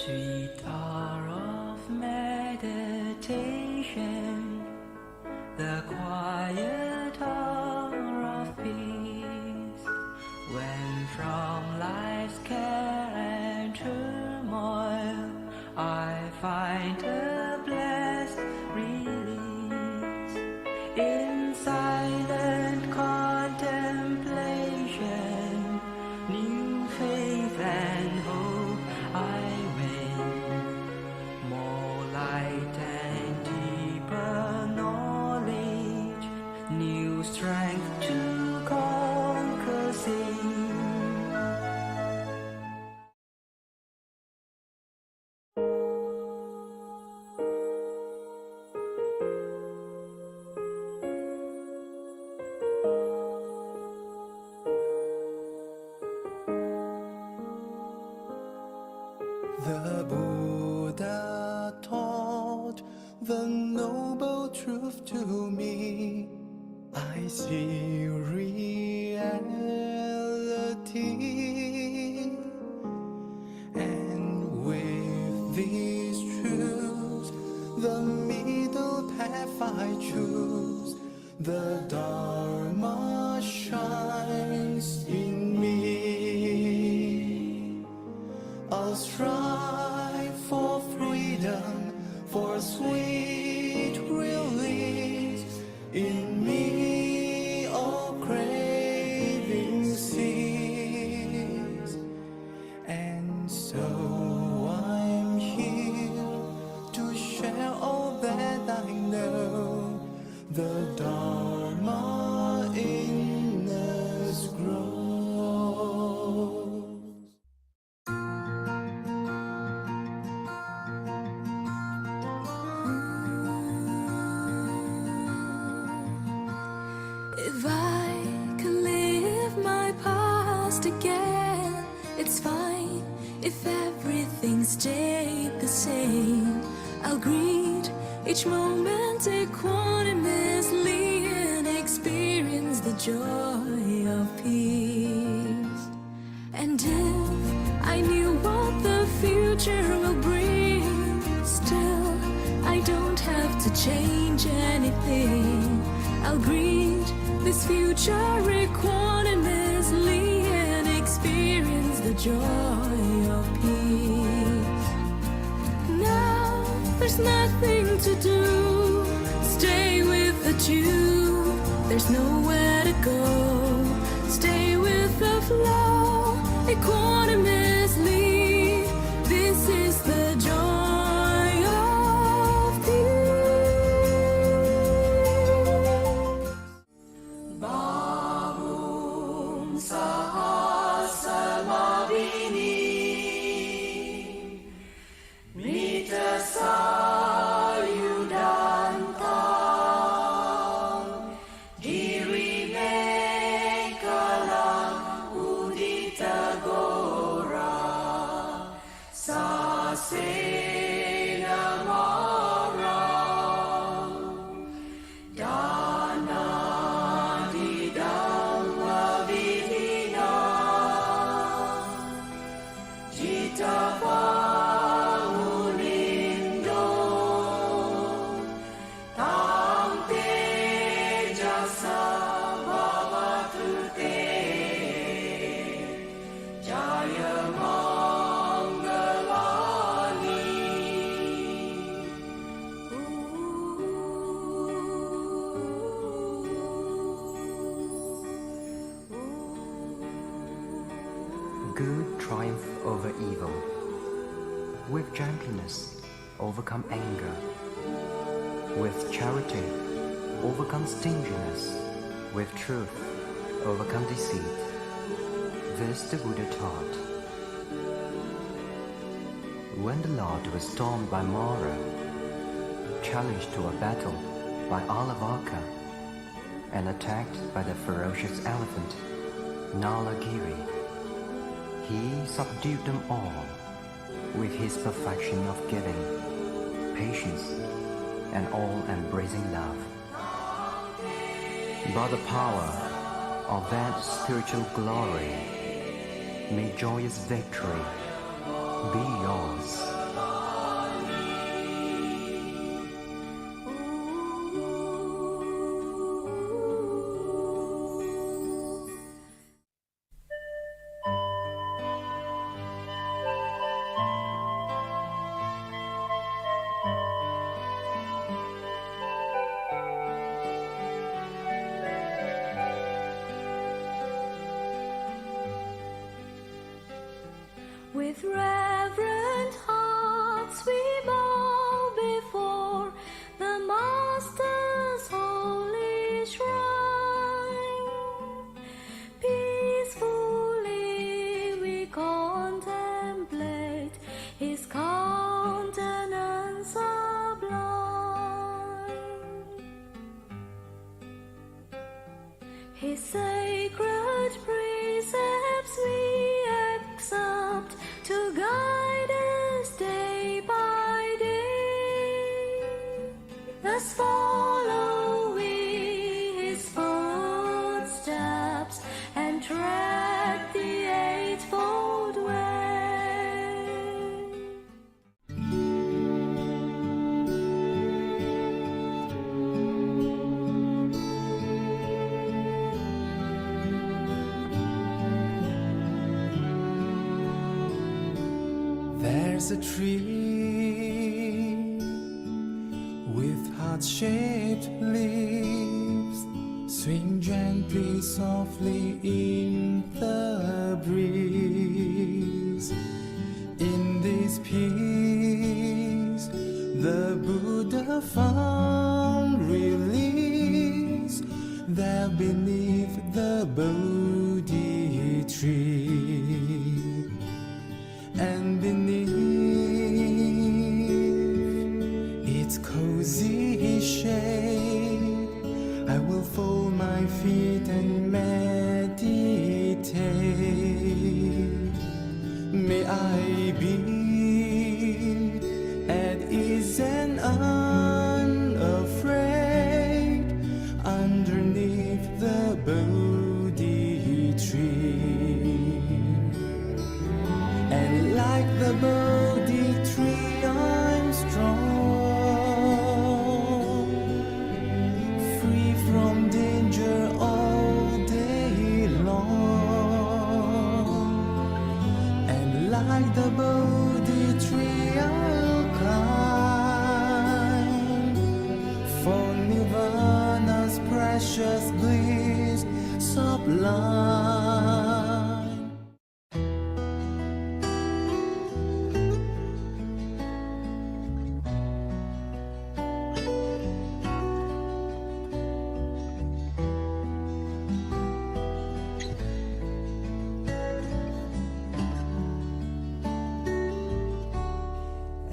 Sweet hour of meditation, the quiet hour of peace, when from life's care and turmoil I find a blessed release. In silent contemplation, new faith and hope I win, more light and deeper knowledge, new strength to conquer sin. The Buddha taught the noble truth to me. I see reality, and with these truths, the middle path I choose. The Dharma shines in me. I'll strive for freedom, for sweet release. In me all craving cease. And so I'm here to share all that I know. The Dharma in us grows. If I could live my past again, it's fine. If everything stayed the same, I'll greet each moment equanimously and experience the joy of peace. And if I knew what the future will bring, still I don't have to change anything. I'll greet this future equanimously and experience the joy of peace. Now there's nothing to do, stay with the two. There's nowhere to go, stay with the flow equanimously. This is the joy of peace. Bahum Sahasamabini Metta Sayudantang Diri Mekalang Udita Gora Sasena Marang Dana Didangwa Vidina Jita Pangulindo Tangte Jasa Babatute Jaya Mangalani. Good triumph over evil. With gentleness, overcome anger. With charity, overcome stinginess. With truth, overcome deceit. This the Buddha taught. When the Lord was stormed by Mara, challenged to a battle by Alavaka, and attacked by the ferocious elephant, Nalagiri, he subdued them all with his perfection of giving, patience, and all-embracing love. By the power of that spiritual glory, may joyous victory be yours. With reverent hearts we bow before the Master's holy shrine. Peacefully we contemplate His countenance sublime. His sacred precepts we accept to guide us day by day. Thus follow we His footsteps and tread the eightfold way. There's a tree with heart-shaped leaves, swing gently, softly in the breeze. In this peace, the Buddha found release. There beneath the Bodhi tree, and beneath its cozy shade, I will fold my feet and meditate. May I be at ease and unafraid underneath the Bodhi tree. And like the Bodhi tree, I'm strong, free from danger all day long. And like the Bodhi tree, I'll climb for Nirvana's precious bliss sublime.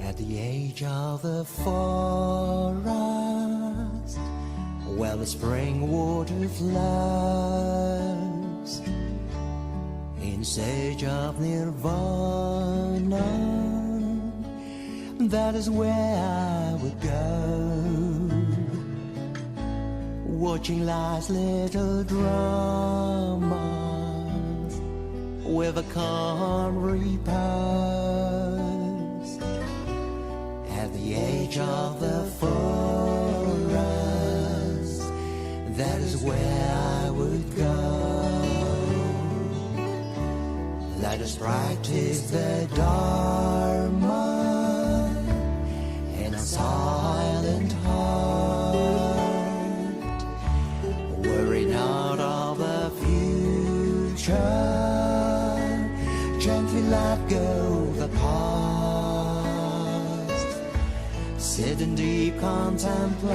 At the edge of the forest, where the spring water flows, in search of nirvana, that is where I would go. Watching life's little dramas with a calm repose. At the edge of the forest, that is where I would go. Let us practice the Dharma in a silent heart, worry not of the future, gently let go the past. Sit in deep contemplation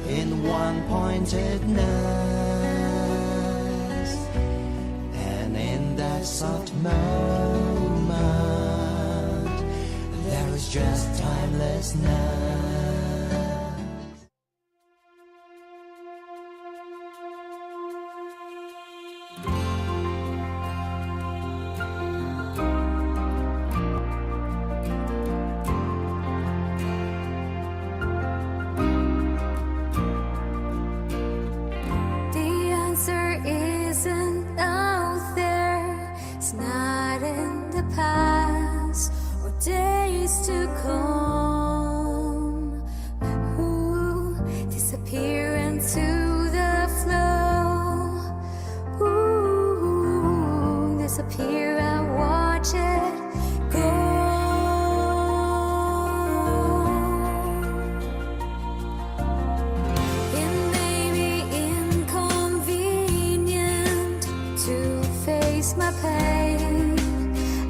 in one-pointedness, and in that soft moment there is just timelessness. The answer isn't out there, it's not disappear and watch it go. It may be inconvenient to face my pain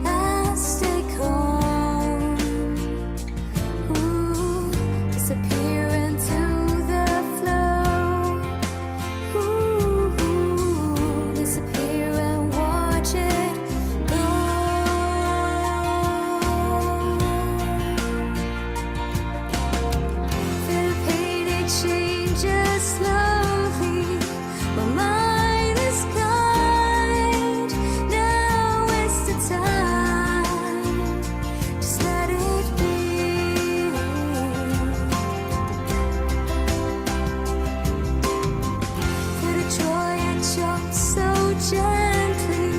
and stay calm. Disappear into the flow. Disappear and watch it go. Feel the pain, it changes slowly. My mind is kind. Now is the time. Just let it be. Feel the joy and jump so gently.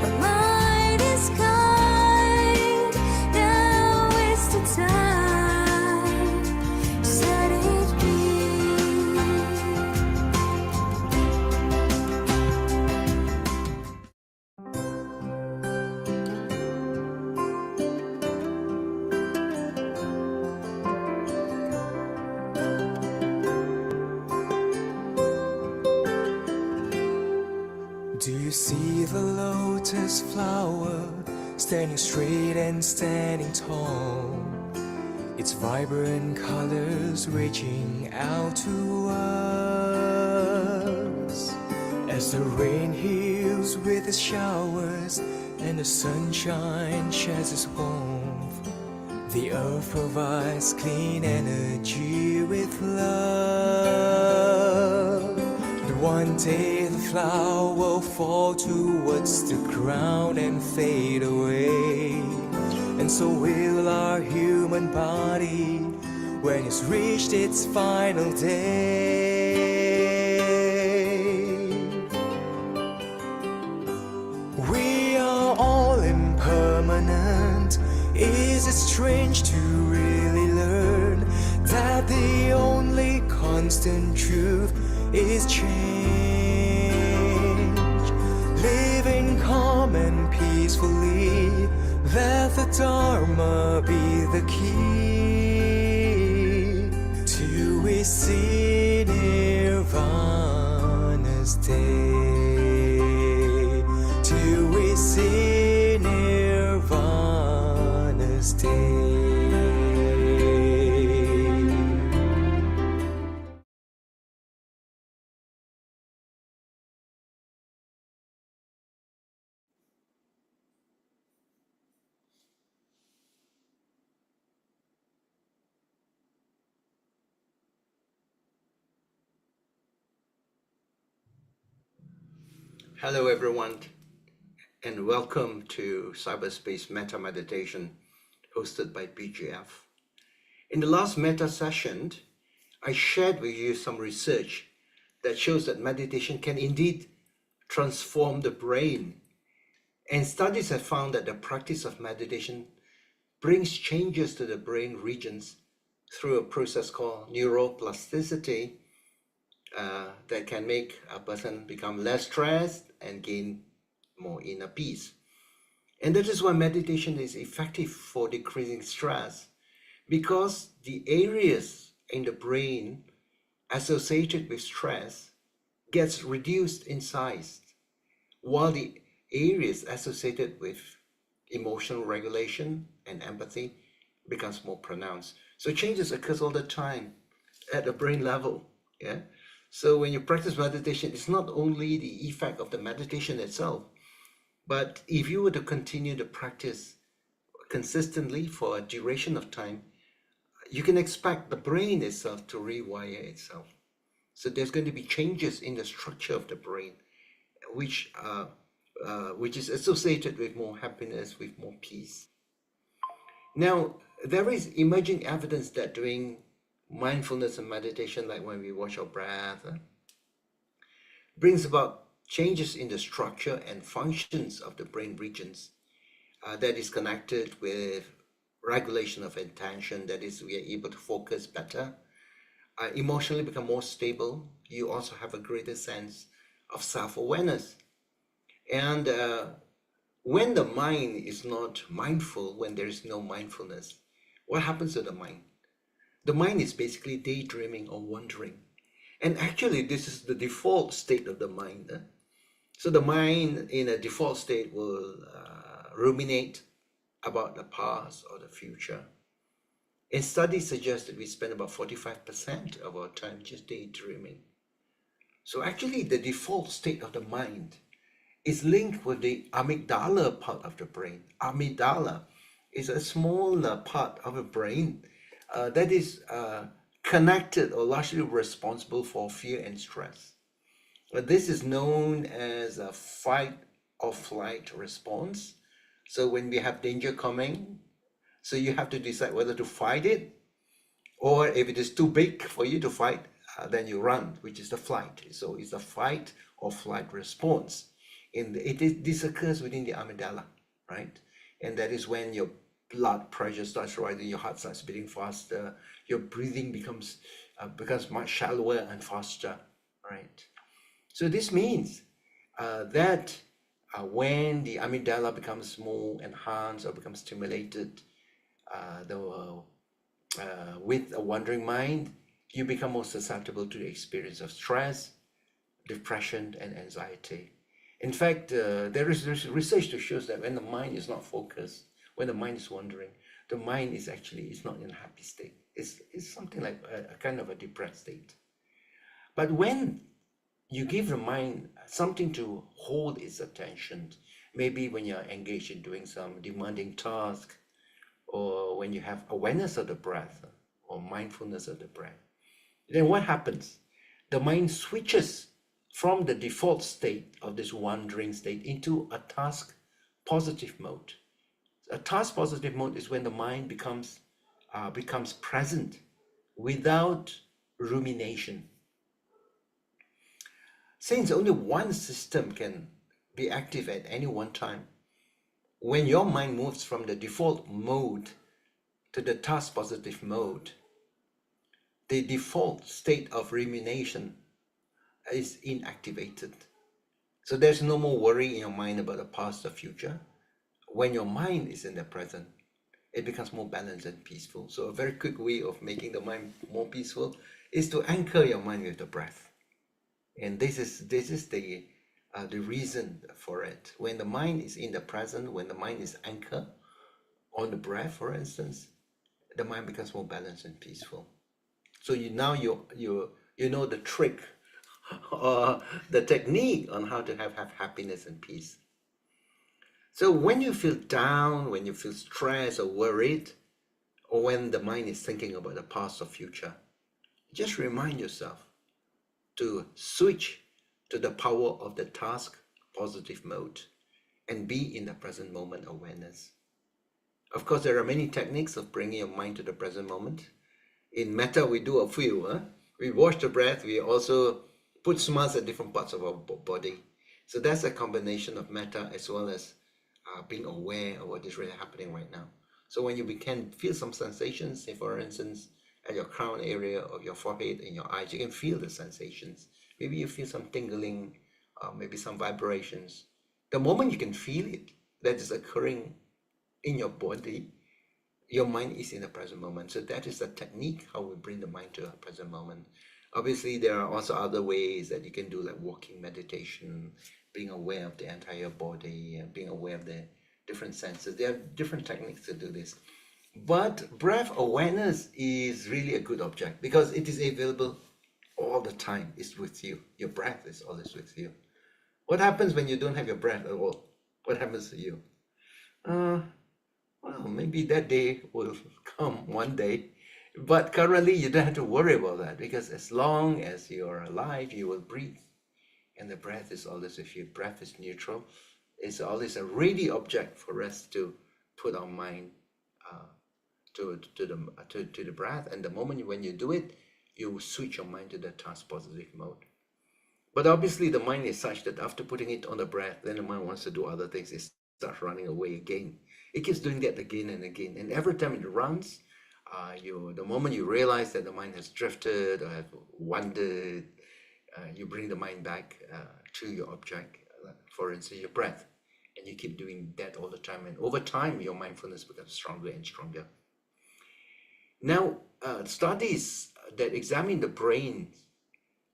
My mind is kind. Now is the time. Just let it be. Do you see the lotus flower standing straight and standing tall? Its vibrant colors reaching out to us. As the rain heals with its showers and the sunshine sheds its warmth, the earth provides clean energy with love. And one day the flower will fall towards the ground and fade away. And so will our human body when it's reached its final day. We are all impermanent. Is it strange to really learn that the only constant truth is change? Living calm and peacefully, let the Dharma be the key till we see Nirvana's day. Till we see Nirvana's day. Hello everyone, and welcome to CyberSpace Metta Meditation hosted by BGF. In the last Metta session, I shared with you some research that shows that meditation can indeed transform the brain. And studies have found that the practice of meditation brings changes to the brain regions through a process called neuroplasticity that can make a person become less stressed and gain more inner peace. And that is why meditation is effective for decreasing stress, because the areas in the brain associated with stress gets reduced in size, while the areas associated with emotional regulation and empathy becomes more pronounced. So changes occurs all the time at the brain level. Yeah. So when you practice meditation, it's not only the effect of the meditation itself, but if you were to continue to practice consistently for a duration of time, you can expect the brain itself to rewire itself. So there's going to be changes in the structure of the brain, which is associated with more happiness, with more peace. Now, there is emerging evidence that doing mindfulness and meditation, like when we watch our breath, brings about changes in the structure and functions of the brain regions that is connected with regulation of attention. That is, we are able to focus better, emotionally become more stable. You also have a greater sense of self-awareness. And when the mind is not mindful, when there is no mindfulness, what happens to the mind? The mind is basically daydreaming or wandering. And actually, this is the default state of the mind. So the mind in a default state will ruminate about the past or the future. And studies suggest that we spend about 45% of our time just daydreaming. So actually, the default state of the mind is linked with the amygdala part of the brain. Amygdala is a smaller part of the brain that is connected or largely responsible for fear and stress. This is known as a fight or flight response. So when we have danger coming, so you have to decide whether to fight it, or if it is too big for you to fight, then you run, which is the flight. So it's a fight or flight response. This occurs within the amygdala, right? And that is when your blood pressure starts rising, your heart starts beating faster, your breathing becomes much shallower and faster, right? So this means that when the amygdala becomes more enhanced or becomes stimulated, with a wandering mind, you become more susceptible to the experience of stress, depression, and anxiety. In fact, there is research that shows that when the mind is not focused, when the mind is wandering, the mind is not in a happy state. It's something like a kind of a depressed state. But when you give the mind something to hold its attention, maybe when you're engaged in doing some demanding task, or when you have awareness of the breath or mindfulness of the breath, then what happens? The mind switches from the default state of this wandering state into a task positive mode. A task positive mode is when the mind becomes present without rumination. Since only one system can be active at any one time, when your mind moves from the default mode to the task positive mode, the default state of rumination is inactivated. So there's no more worry in your mind about the past or future. When your mind is in the present, it becomes more balanced and peaceful. So a very quick way of making the mind more peaceful is to anchor your mind with the breath. And this is the reason for it. When the mind is in the present, when the mind is anchored on the breath, for instance, the mind becomes more balanced and peaceful. So you know the trick or the technique on how to have happiness and peace. So when you feel down, when you feel stressed or worried, or when the mind is thinking about the past or future, just remind yourself to switch to the power of the task positive mode and be in the present moment awareness. Of course, there are many techniques of bringing your mind to the present moment. In Metta, we do a few. We watch the breath. We also put smiles at different parts of our body. So that's a combination of Metta as well as being aware of what is really happening right now. So when you can feel some sensations, say for instance, at your crown area of your forehead and your eyes, you can feel the sensations. Maybe you feel some tingling, maybe some vibrations. The moment you can feel it, that is occurring in your body, your mind is in the present moment. So that is the technique how we bring the mind to a present moment. Obviously, there are also other ways that you can do, like walking meditation, being aware of the entire body, being aware of the different senses. There are different techniques to do this. But breath awareness is really a good object because it is available all the time. It's with you. Your breath is always with you. What happens when you don't have your breath at all? What happens to you? Well, maybe that day will come one day. But currently, you don't have to worry about that because as long as you're alive, you will breathe. And the breath is always with you. Breath is neutral. It's always a ready object for us to put our mind to the breath. And the moment when you do it, you switch your mind to the task positive mode. But obviously, the mind is such that after putting it on the breath, then the mind wants to do other things. It starts running away again. It keeps doing that again and again. And every time it runs, the moment you realize that the mind has drifted or have wandered, you bring the mind back to your object, for instance, your breath, And you keep doing that all the time. And over time, your mindfulness becomes stronger and stronger. Now, studies that examine the brain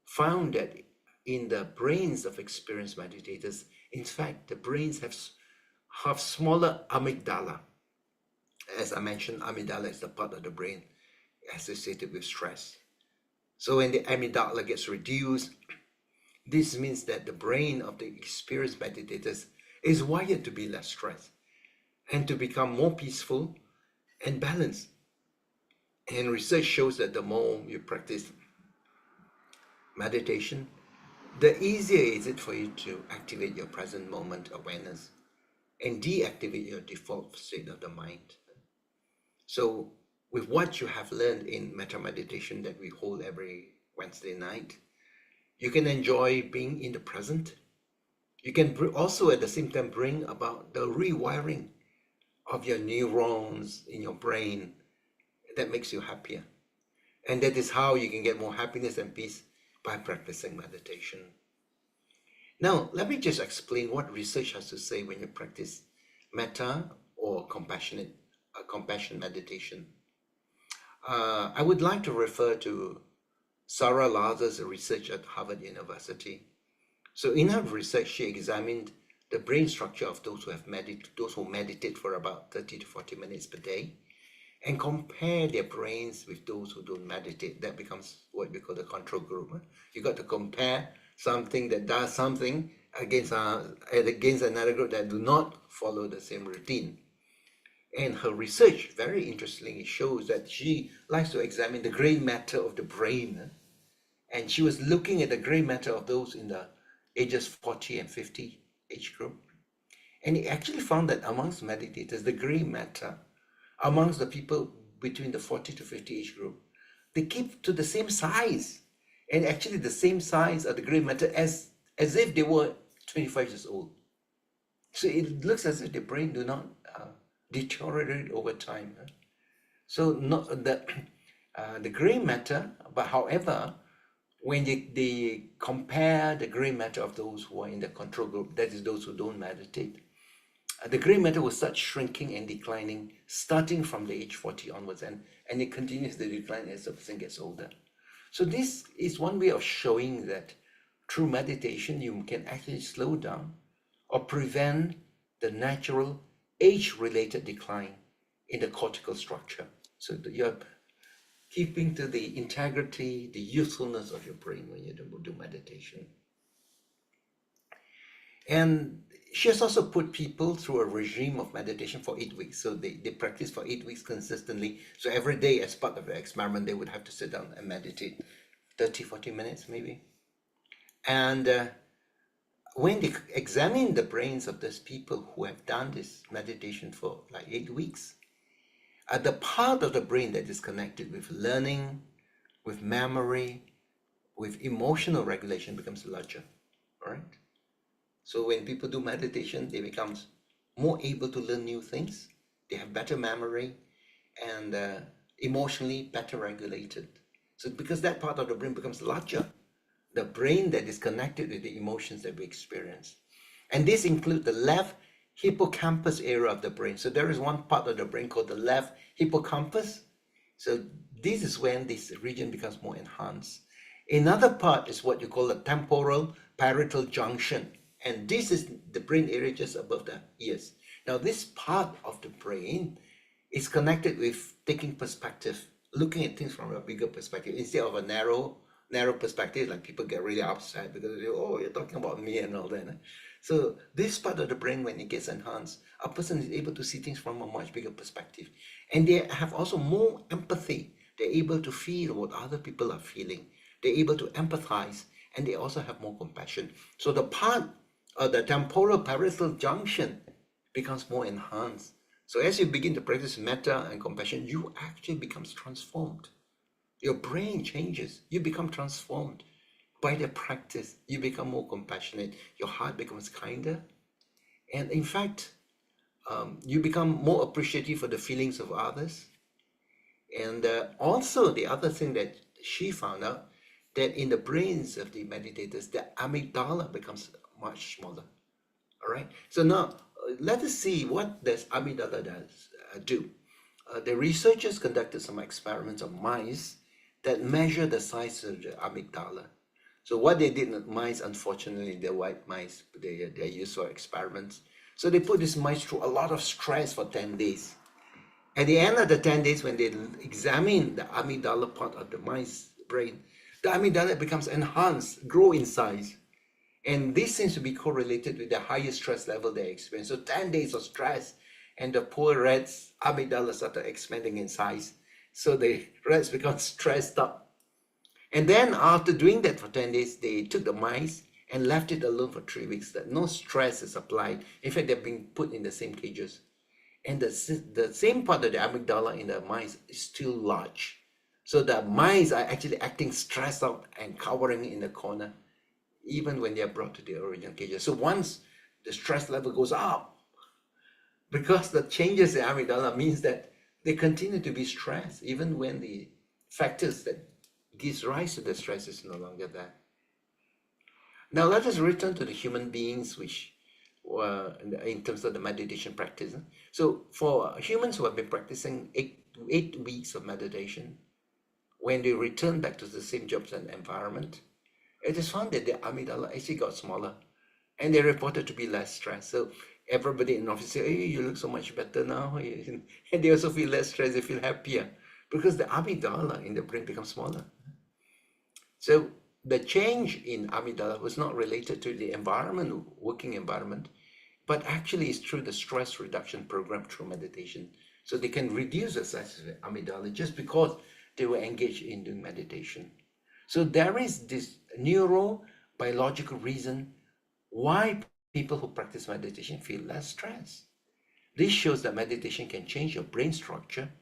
found that in the brains of experienced meditators, in fact, the brains have smaller amygdala. As I mentioned, amygdala is the part of the brain associated with stress. So when the amygdala gets reduced, this means that the brain of the experienced meditators is wired to be less stressed and to become more peaceful and balanced. And research shows that the more you practice meditation, the easier is it for you to activate your present moment awareness and deactivate your default state of the mind. So with what you have learned in metta meditation that we hold every Wednesday night, you can enjoy being in the present. You can also at the same time bring about the rewiring of your neurons in your brain that makes you happier. And that is how you can get more happiness and peace, by practicing meditation. Now, let me just explain what research has to say when you practice metta or compassion meditation. I would like to refer to Sarah Lazar's research at Harvard University. So in her research, she examined the brain structure of those who meditate for about 30 to 40 minutes per day, and compare their brains with those who don't meditate. That becomes what we call the control group. You got to compare something that does something against another group that do not follow the same routine. And her research, very interestingly, shows that she likes to examine the gray matter of the brain. And she was looking at the gray matter of those in the ages 40 and 50 age group. And it actually found that amongst meditators, the gray matter amongst the people between the 40 to 50 age group, they keep to the same size. And actually the same size of the gray matter as if they were 25 years old. So it looks as if the brain do not deteriorate over time. So not the gray matter, but however, when they compare the gray matter of those who are in the control group, that is those who don't meditate, the gray matter will start shrinking and declining starting from the age 40 onwards, and it continues to decline as the person gets older. So this is one way of showing that through meditation you can actually slow down or prevent the natural age-related decline in the cortical structure. So that you're keeping to the integrity, the usefulness of your brain when you do meditation. And she has also put people through a regime of meditation for 8 weeks. So they practice for 8 weeks consistently. So every day as part of the experiment, they would have to sit down and meditate 30, 40 minutes maybe. And when they examine the brains of those people who have done this meditation for like 8 weeks, the part of the brain that is connected with learning, with memory, with emotional regulation becomes larger, all right? So when people do meditation, they become more able to learn new things. They have better memory and emotionally better regulated. So because that part of the brain becomes larger, the brain that is connected with the emotions that we experience. And this includes the left hippocampus area of the brain. So there is one part of the brain called the left hippocampus. So this is when this region becomes more enhanced. Another part is what you call the temporal parietal junction. And this is the brain area just above the ears. Now this part of the brain is connected with taking perspective, looking at things from a bigger perspective instead of a narrow perspective, like people get really upset because they, oh, you're talking about me and all that. So this part of the brain, when it gets enhanced, a person is able to see things from a much bigger perspective. And they have also more empathy. They're able to feel what other people are feeling. They're able to empathize, and they also have more compassion. So the part of the temporal parietal junction becomes more enhanced. So as you begin to practice metta and compassion, you actually becomes transformed. Your brain changes. You become transformed by the practice. You become more compassionate. Your heart becomes kinder. And in fact, you become more appreciative for the feelings of others. And also the other thing that she found out, that in the brains of the meditators, the amygdala becomes much smaller. All right. So now let us see what this amygdala does do. The researchers conducted some experiments on mice that measure the size of the amygdala. So what they did with mice, unfortunately, they're white mice, but they're used for experiments. So they put these mice through a lot of stress for 10 days. At the end of the 10 days, when they examine the amygdala part of the mice brain, the amygdala becomes enhanced, grow in size. And this seems to be correlated with the higher stress level they experience. So 10 days of stress, and the poor rats' amygdala started expanding in size. So the rats become stressed up. And then after doing that for 10 days, they took the mice and left it alone for 3 weeks. That no stress is applied. In fact, they're being put in the same cages. And the same part of the amygdala in the mice is still large. So the mice are actually acting stressed out and cowering in the corner, even when they are brought to the original cages. So once the stress level goes up, because the changes in amygdala means that they continue to be stressed, even when the factors that gives rise to the stress is no longer there. Now let us return to the human beings, which were in terms of the meditation practice. So for humans who have been practicing eight weeks of meditation, when they return back to the same jobs and environment, it is found that their amygdala actually got smaller, and they reported to be less stressed. So everybody in the office say, "Hey, you look so much better now," and they also feel less stressed. They feel happier because the amygdala in the brain becomes smaller. So the change in amygdala was not related to the environment, working environment, but actually is through the stress reduction program through meditation. So they can reduce the size of the amygdala just because they were engaged in doing meditation. So there is this neurobiological reason why people who practice meditation feel less stress. This shows that meditation can change your brain structure,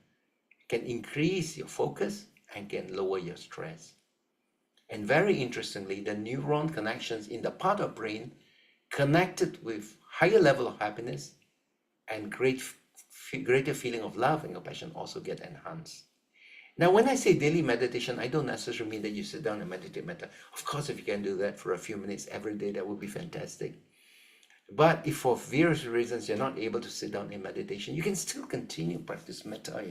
can increase your focus, and can lower your stress. And very interestingly, the neuron connections in the part of brain connected with higher level of happiness and greater feeling of love and compassion also get enhanced. Now, when I say daily meditation, I don't necessarily mean that you sit down and meditate metta. Of course, if you can do that for a few minutes every day, that would be fantastic. But if for various reasons you're not able to sit down in meditation, you can still continue practice metta,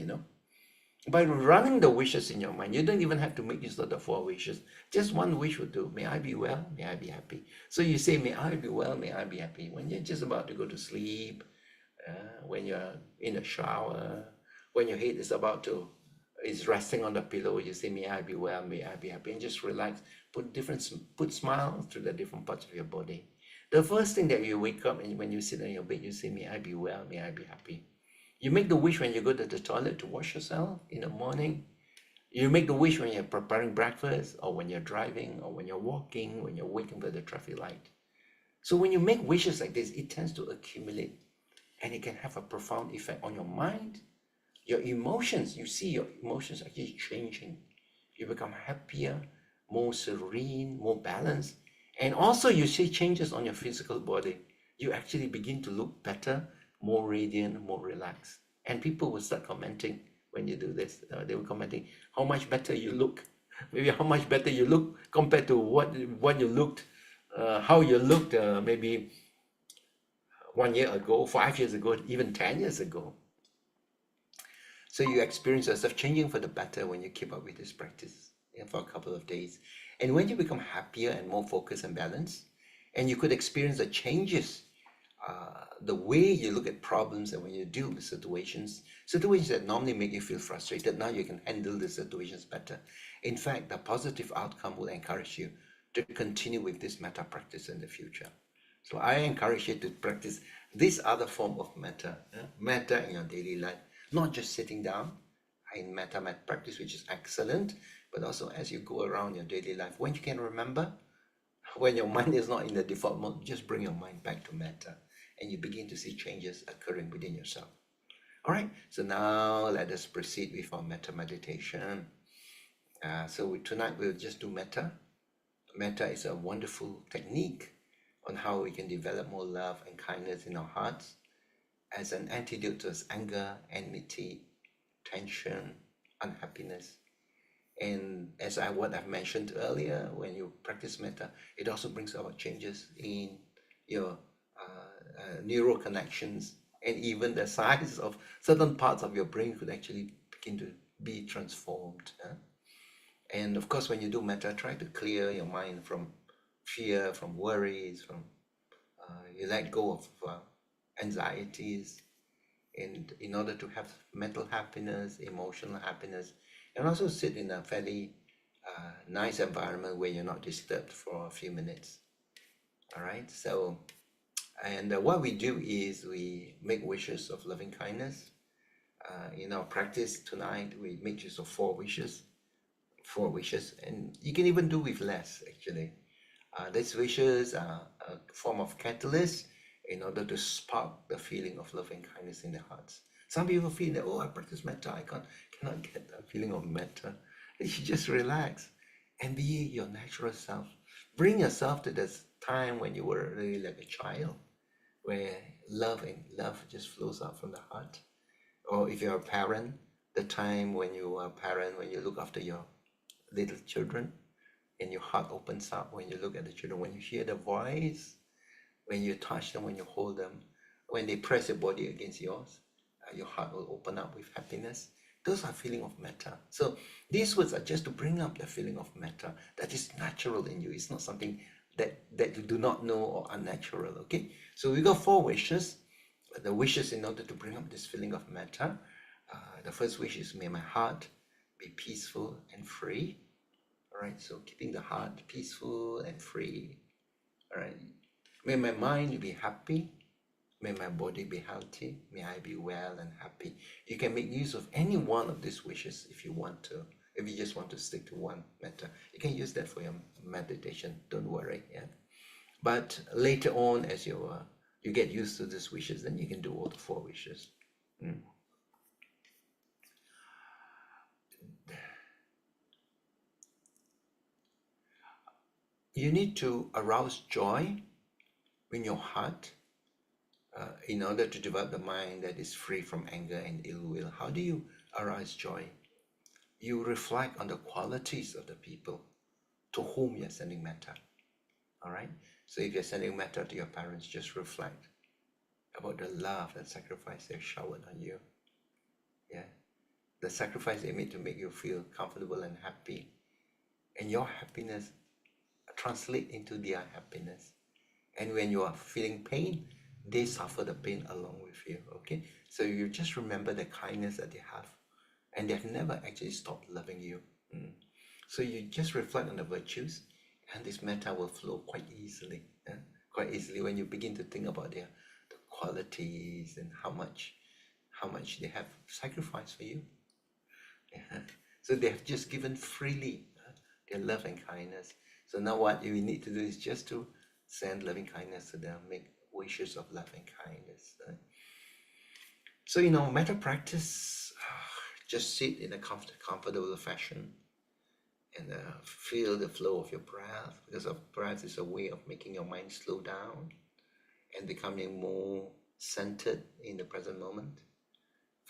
By running the wishes in your mind, you don't even have to make use of the 4 wishes. Just one wish would do. May I be well, may I be happy. So you say, may I be well, may I be happy. When you're just about to go to sleep, when you're in a shower, when your head is resting on the pillow, you say, may I be well, may I be happy, and just relax. Put smiles through the different parts of your body. The first thing that you wake up and when you sit on your bed, you say, may I be well, may I be happy. You make the wish when you go to the toilet to wash yourself in the morning. You make the wish when you're preparing breakfast, or when you're driving, or when you're walking, when you're waiting for the traffic light. So when you make wishes like this, it tends to accumulate, and it can have a profound effect on your mind, your emotions. You see your emotions actually changing. You become happier, more serene, more balanced. And also you see changes on your physical body. You actually begin to look better, more radiant, more relaxed. And people will start commenting when you do this. They were commenting how much better you look. Maybe how much better you look compared to what you looked, how you looked maybe 1 year ago, 5 years ago, even 10 years ago. So you experience yourself changing for the better when you keep up with this practice for a couple of days. And when you become happier and more focused and balanced, and you could experience the changes, the way you look at problems, and when you deal with situations that normally make you feel frustrated, now you can handle the situations better. In fact, the positive outcome will encourage you to continue with this metta practice in the future. So I encourage you to practice this other form of metta in your daily life, not just sitting down in metta practice, which is excellent, but also as you go around your daily life. When you can remember, when your mind is not in the default mode, just bring your mind back to metta, and you begin to see changes occurring within yourself. All right, so now let us proceed with our metta meditation. Tonight we'll just do metta. Metta is a wonderful technique on how we can develop more love and kindness in our hearts as an antidote to anger, enmity, tension, unhappiness. And as what I've mentioned earlier, when you practice metta, it also brings about changes in your neural connections, and even the size of certain parts of your brain could actually begin to be transformed. And of course, when you do metta, try to clear your mind from fear, from worries, from you let go of anxieties, and in order to have mental happiness, emotional happiness, and also sit in a fairly nice environment where you're not disturbed for a few minutes. All right, so and what we do is we make wishes of loving kindness. In our practice tonight, we make use of four wishes, and you can even do with less actually. These wishes are a form of catalyst in order to spark the feeling of loving kindness in their hearts. Some people feel that, oh, I practice metta, I cannot get the feeling of metta. You should just relax and be your natural self. Bring yourself to this time when you were really like a child, where love just flows out from the heart. Or if you're a parent, the time when you are a parent, when you look after your little children, and your heart opens up when you look at the children, when you hear the voice, when you touch them, when you hold them, when they press your body against yours, your heart will open up with happiness. Those are feeling of metta. So these words are just to bring up the feeling of metta that is natural in you. It's not something that you do not know or unnatural. Okay, so we got four wishes. The wishes in order to bring up this feeling of metta. The first wish is, may my heart be peaceful and free. All right, so keeping the heart peaceful and free. All right, may my mind be happy. May my body be healthy. May I be well and happy. You can make use of any one of these wishes if you want to. If you just want to stick to one metta, you can use that for your meditation. Don't worry. Yeah. But later on, as you get used to these wishes, then you can do all the four wishes. You need to arouse joy in your heart in order to develop the mind that is free from anger and ill will. How do you arouse joy? You reflect on the qualities of the people to whom you're sending metta. All right? So if you're sending metta to your parents, just reflect about the love and sacrifice they showered on you. Yeah? The sacrifice they made to make you feel comfortable and happy. And your happiness translate into their happiness. And when you are feeling pain, they suffer the pain along with you. Okay? So you just remember the kindness that they have. And they've never actually stopped loving you. So you just reflect on the virtues, and this metta will flow quite easily. Quite easily when you begin to think about the qualities and how much they have sacrificed for you. So they have just given freely their love and kindness. So now what we need to do is just to send loving kindness to them, make wishes of love and kindness. So, metta practice, just sit in a comfortable fashion and feel the flow of your breath, because breath is a way of making your mind slow down and becoming more centered in the present moment.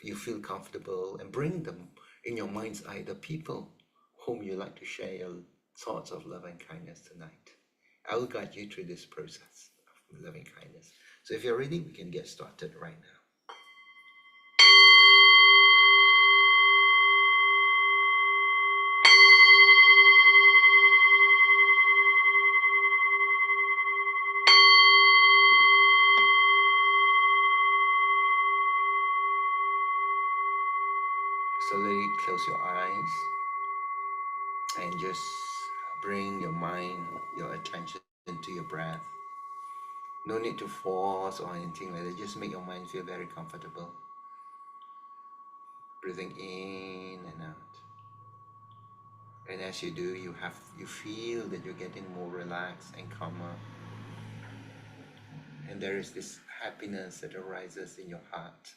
You feel comfortable and bring them in your mind's eye the people whom you like to share your thoughts of love and kindness tonight. I will guide you through this process of loving kindness. So if you're ready, we can get started right now. Slowly close your eyes and just bring your mind, your attention to your breath. No need to force or anything like that. Just make your mind feel very comfortable. Breathing in and out. And as you do, you feel that you're getting more relaxed and calmer. And there is this happiness that arises in your heart.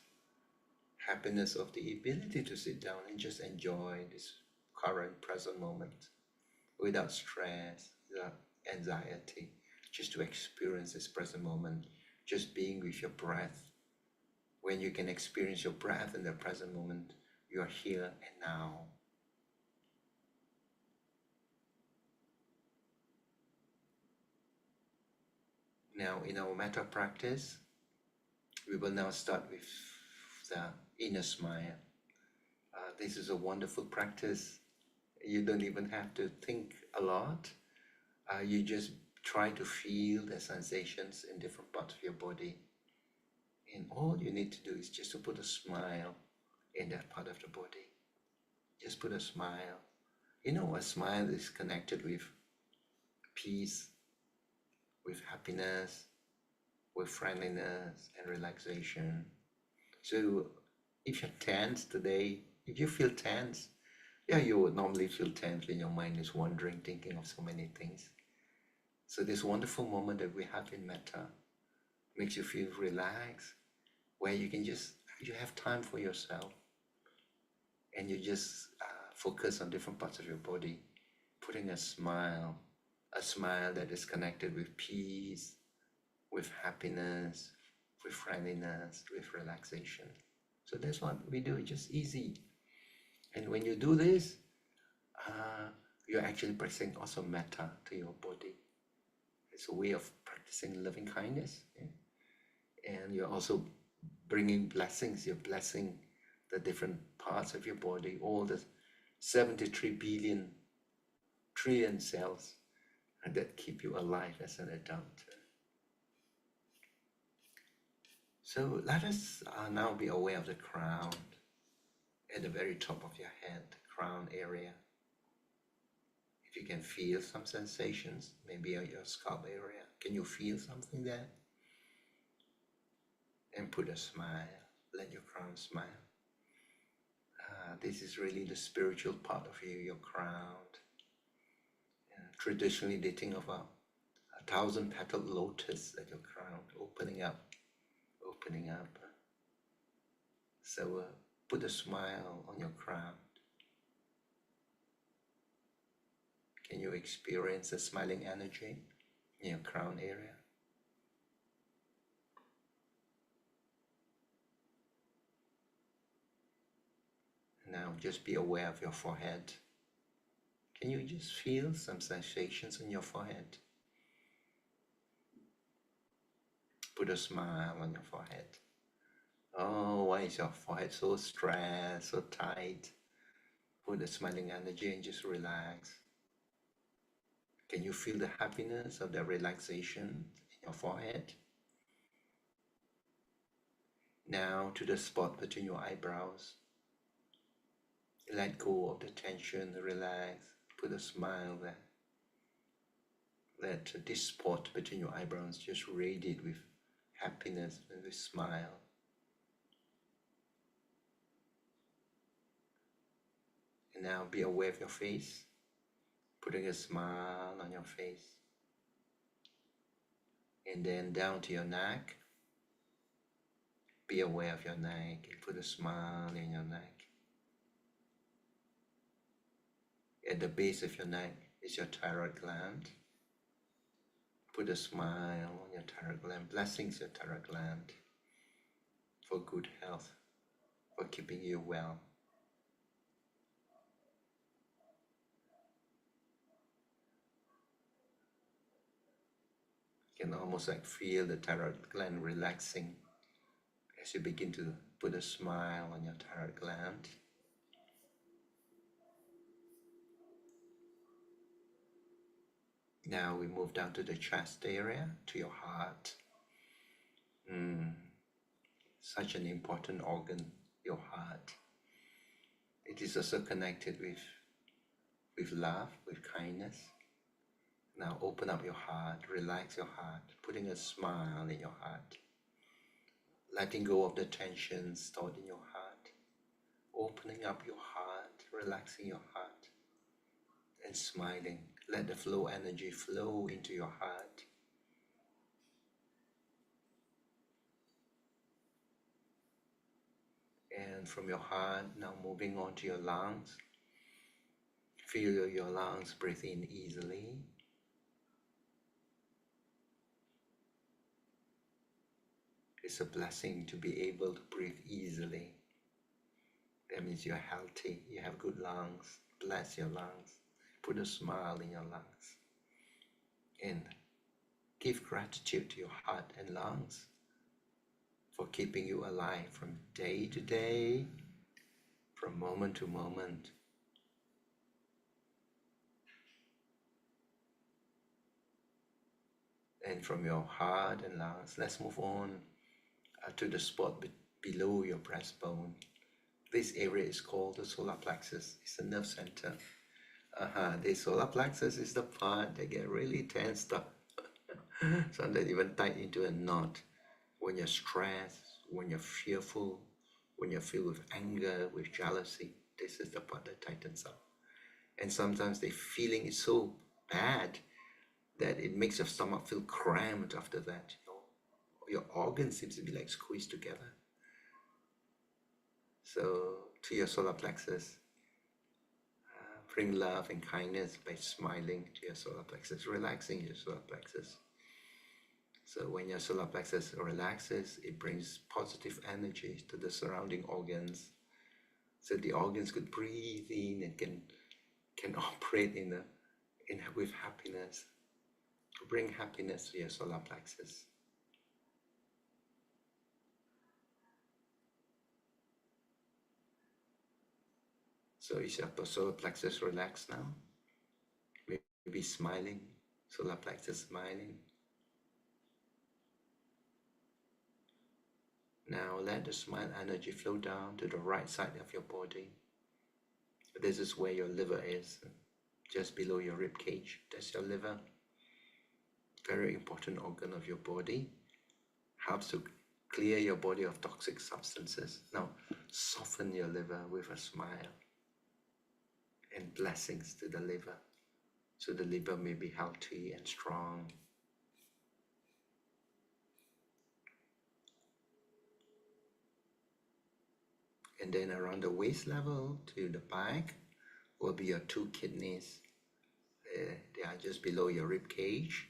Happiness of the ability to sit down and just enjoy this current present moment without stress, without anxiety, just to experience this present moment, just being with your breath. When you can experience your breath in the present moment, you are here and now. Now, in our metta practice, We will now start with the inner smile. This is a wonderful practice. You don't even have to think a lot. You just try to feel the sensations in different parts of your body. And all you need to do is just to put a smile in that part of the body. Just put a smile. You know, a smile is connected with peace, with happiness, with friendliness and relaxation. So if you're tense today, if you feel tense, yeah, you would normally feel tense when your mind is wandering, thinking of so many things. So this wonderful moment that we have in Metta makes you feel relaxed, where you can just, you have time for yourself, and you just focus on different parts of your body, putting a smile that is connected with peace, with happiness, with friendliness, with relaxation. So that's what we do, just easy. And when you do this, you're actually practicing also metta to your body. It's a way of practicing loving kindness. Yeah? And you're also bringing blessings. You're blessing the different parts of your body, all the 73 billion trillion cells that keep you alive as an adult. So let us now be aware of the crown at the very top of your head, the crown area. If you can feel some sensations, maybe at your scalp area, can you feel something there? And put a smile, let your crown smile. This is really the spiritual part of you, your crown. Traditionally, they think of a 1,000-petaled lotus at your crown, opening up. So put a smile on your crown. Can you experience the smiling energy in your crown area? Now just be aware of your forehead. Can you just feel some sensations on your forehead? Put a smile on your forehead. Oh, why is your forehead so stressed, so tight? Put a smiling energy and just relax. Can you feel the happiness of the relaxation in your forehead? Now to the spot between your eyebrows. Let go of the tension, relax, put a smile there. Let this spot between your eyebrows just radiate with happiness and with smile. And now be aware of your face, putting a smile on your face. And then down to your neck. Be aware of your neck and put a smile in your neck. At the base of your neck is your thyroid gland. Put a smile on your thyroid gland. Blessings your thyroid gland for good health, for keeping you well. You can almost like feel the thyroid gland relaxing as you begin to put a smile on your thyroid gland. Now we move down to the chest area, to your heart. Such an important organ, your heart. It is also connected with love, with kindness. Now open up your heart, relax your heart, putting a smile in your heart. Letting go of the tension stored in your heart. Opening up your heart, relaxing your heart, and smiling. Let the flow energy flow into your heart. And from your heart, now moving on to your lungs. Feel your lungs breathe in easily. It's a blessing to be able to breathe easily. That means you're healthy, you have good lungs. Bless your lungs. Put a smile in your lungs. And give gratitude to your heart and lungs for keeping you alive from day to day, from moment to moment. And from your heart and lungs, let's move on to the spot below your breastbone. This area is called the solar plexus. It's the nerve center. The solar plexus is the part that get really tensed up. Sometimes even tied into a knot when you're stressed, when you're fearful, when you're filled with anger, with jealousy. This is the part that tightens up. And sometimes the feeling is so bad that it makes your stomach feel cramped after that. Your organs seems to be like squeezed together. So to your solar plexus, bring love and kindness by smiling to your solar plexus, relaxing your solar plexus. So when your solar plexus relaxes, it brings positive energy to the surrounding organs. So the organs could breathe in and can operate with happiness, to bring happiness to your solar plexus. So is your solar plexus relaxed now? Maybe smiling, solar plexus smiling. Now let the smile energy flow down to the right side of your body. This is where your liver is, just below your rib cage. That's your liver. Very important organ of your body. Helps to clear your body of toxic substances. Now soften your liver with a smile and blessings to the liver, so the liver may be healthy and strong. And then around the waist level to the back will be your 2 kidneys. They are just below your rib cage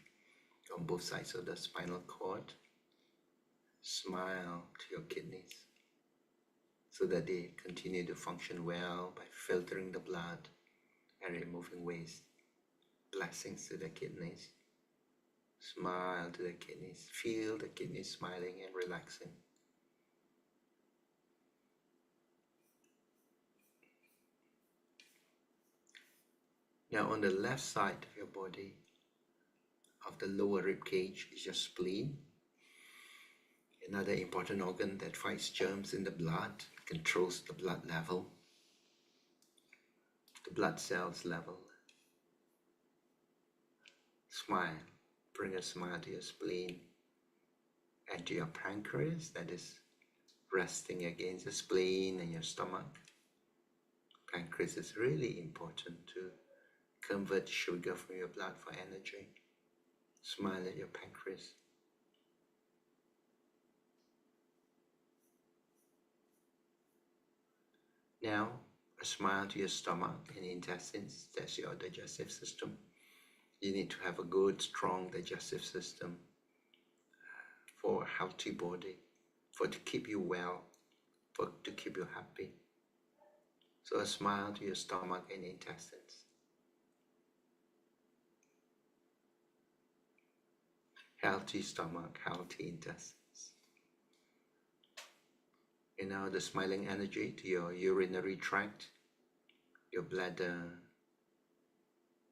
on both sides of the spinal cord. Smile to your kidneys so that they continue to function well by filtering the blood and removing waste. Blessings to the kidneys. Smile to the kidneys. Feel the kidneys smiling and relaxing. Now on the left side of your body, of the lower rib cage, is your spleen. Another important organ that fights germs in the blood, controls the blood level, the blood cells level. Smile. Bring a smile to your spleen and to your pancreas that is resting against the spleen and your stomach. Pancreas is really important to convert sugar from your blood for energy. Smile at your pancreas. Now, a smile to your stomach and intestines. That's your digestive system. You need to have a good, strong digestive system for a healthy body, to keep you well, to keep you happy. So a smile to your stomach and intestines. Healthy stomach, healthy intestines. And now the smiling energy to your urinary tract, your bladder,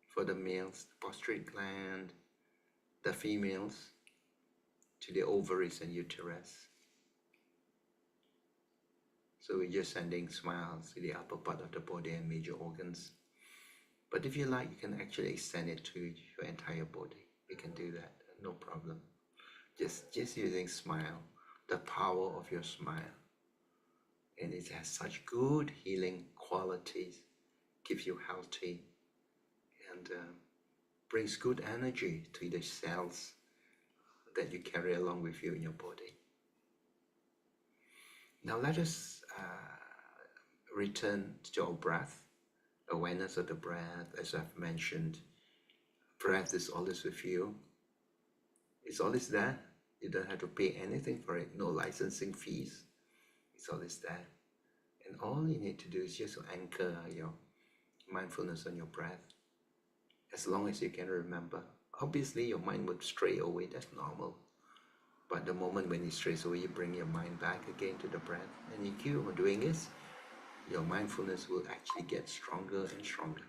for the males, the prostate gland, the females, to the ovaries and uterus. So we're just sending smiles to the upper part of the body and major organs. But if you like, you can actually extend it to your entire body. You can do that, no problem. Just using smile, the power of your smile. And it has such good healing qualities, keeps you healthy, and brings good energy to the cells that you carry along with you in your body. Now let us return to our breath, awareness of the breath. As I've mentioned, breath is always with you. It's always there. You don't have to pay anything for it, no licensing fees. It's always there. And all you need to do is just to anchor your mindfulness on your breath. As long as you can remember. Obviously, your mind would stray away, that's normal. But the moment when you strays away, you bring your mind back again to the breath, and you keep on doing this, your mindfulness will actually get stronger and stronger.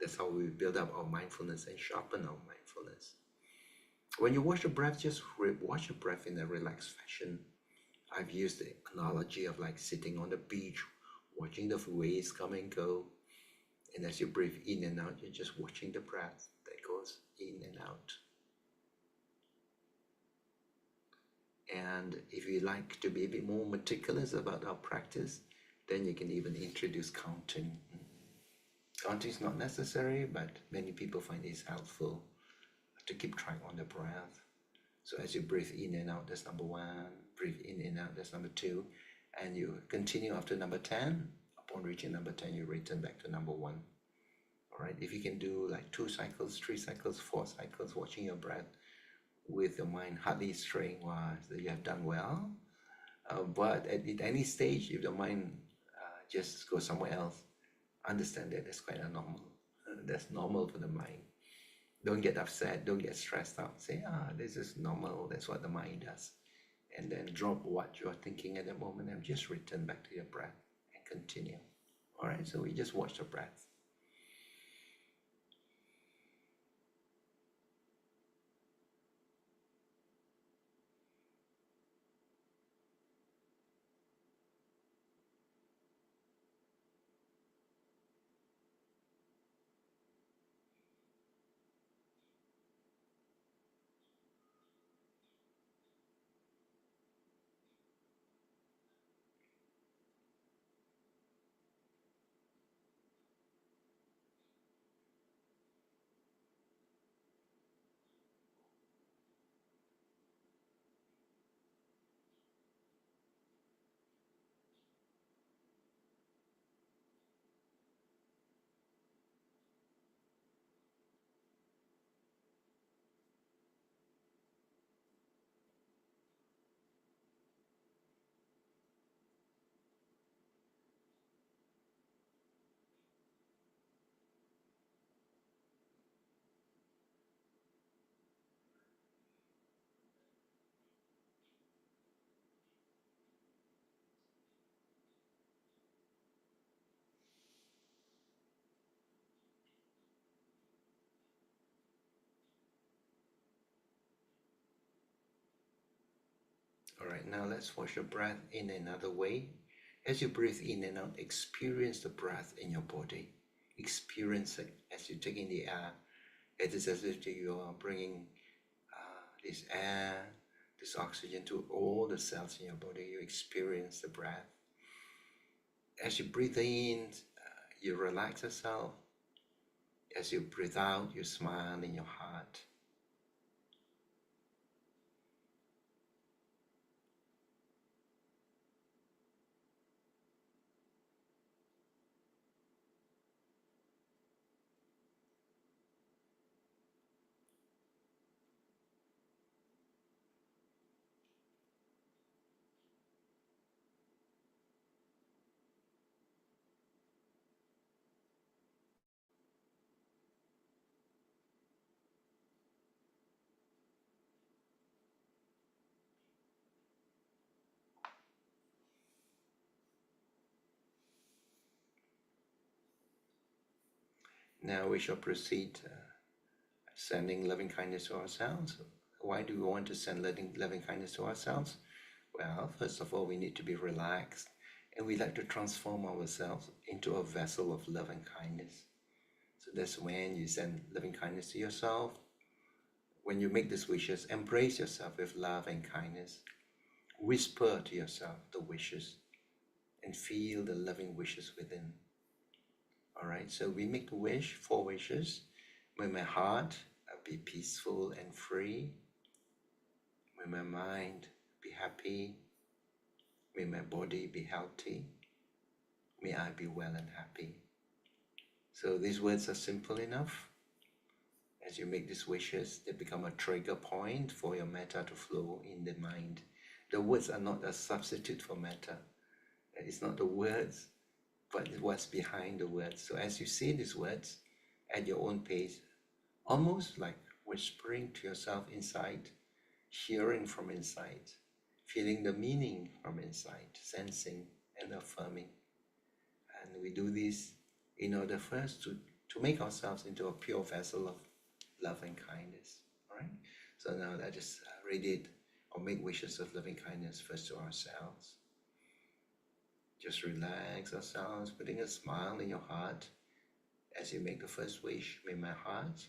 That's how we build up our mindfulness and sharpen our mindfulness. When you watch the breath, just watch the breath in a relaxed fashion. I've used the analogy of like sitting on the beach, watching the waves come and go. And as you breathe in and out, you're just watching the breath that goes in and out. And if you like to be a bit more meticulous about our practice, then you can even introduce counting. Counting is not necessary, but many people find it helpful to keep track on the breath. So as you breathe in and out, that's number 1. Breathe in and out, that's number 2. And you continue after number 10. Upon reaching number 10, you return back to number 1. All right, if you can do like 2 cycles, 3 cycles, 4 cycles, watching your breath with your mind hardly straying, so you have done well. But at any stage, if the mind just goes somewhere else, understand that that's quite a normal. That's normal for the mind. Don't get upset, don't get stressed out. Say, this is normal, that's what the mind does. And then drop what you're thinking at the moment and just return back to your breath and continue. All right, so we just watch the breath. All right, now let's watch your breath in another way. As you breathe in and out, experience the breath in your body. Experience it as you take in the air. It is as if you are bringing this air, this oxygen to all the cells in your body. You experience the breath. As you breathe in, you relax yourself. As you breathe out, you smile in your heart. Now we shall proceed sending loving kindness to ourselves. Why do we want to send loving kindness to ourselves? Well, first of all, we need to be relaxed, and we like to transform ourselves into a vessel of loving kindness. So that's when you send loving kindness to yourself. When you make these wishes, embrace yourself with love and kindness. Whisper to yourself the wishes and feel the loving wishes within. All right, so we make a wish, 4 wishes. May my heart be peaceful and free. May my mind be happy. May my body be healthy. May I be well and happy. So these words are simple enough. As you make these wishes, they become a trigger point for your metta to flow in the mind. The words are not a substitute for metta. It's not the words, but what's behind the words. So as you say these words at your own pace, almost like whispering to yourself inside, hearing from inside, feeling the meaning from inside, sensing and affirming. And we do this in order first to make ourselves into a pure vessel of love and kindness. All right? So now let us radiate or make wishes of loving kindness first to ourselves. Just relax ourselves, putting a smile in your heart as you make the first wish. May my heart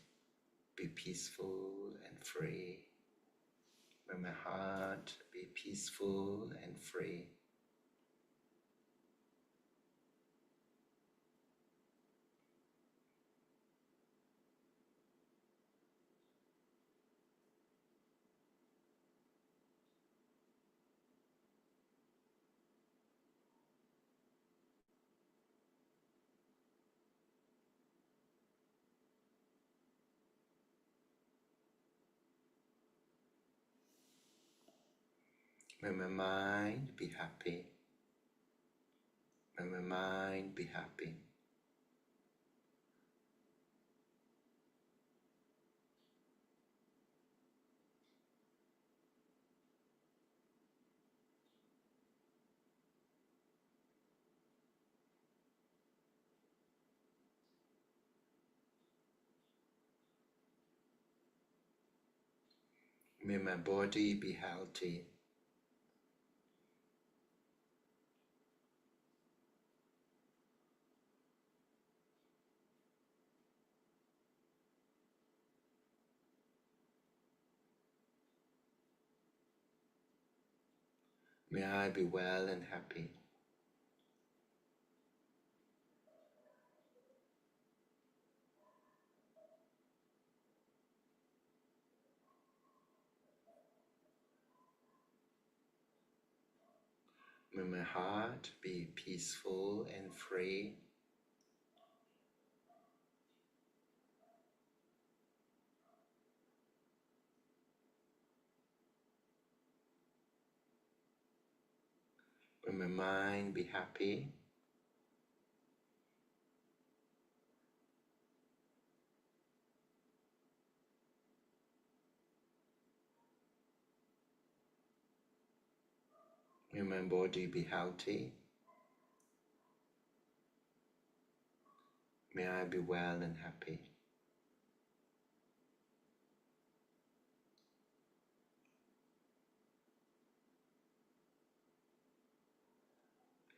be peaceful and free. May my heart be peaceful and free. May my mind be happy. May my mind be happy. May my body be healthy. May I be well and happy. May my heart be peaceful and free. May my mind be happy. May my body be healthy. May I be well and happy.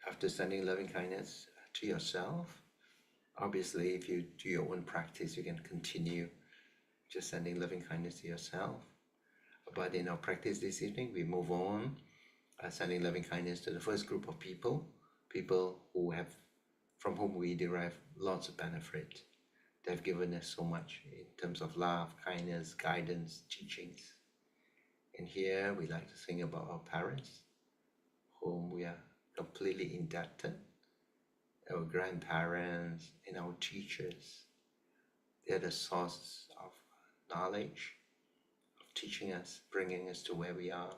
After sending loving kindness to yourself, obviously if you do your own practice, you can continue just sending loving kindness to yourself. But in our practice this evening, we move on, sending loving kindness to the first group of people from whom we derive lots of benefit. They've given us so much in terms of love, kindness, guidance, teachings. And here we like to think about our parents, whom we are completely indebted, our grandparents and our teachers. They're the source of knowledge, of teaching us, bringing us to where we are.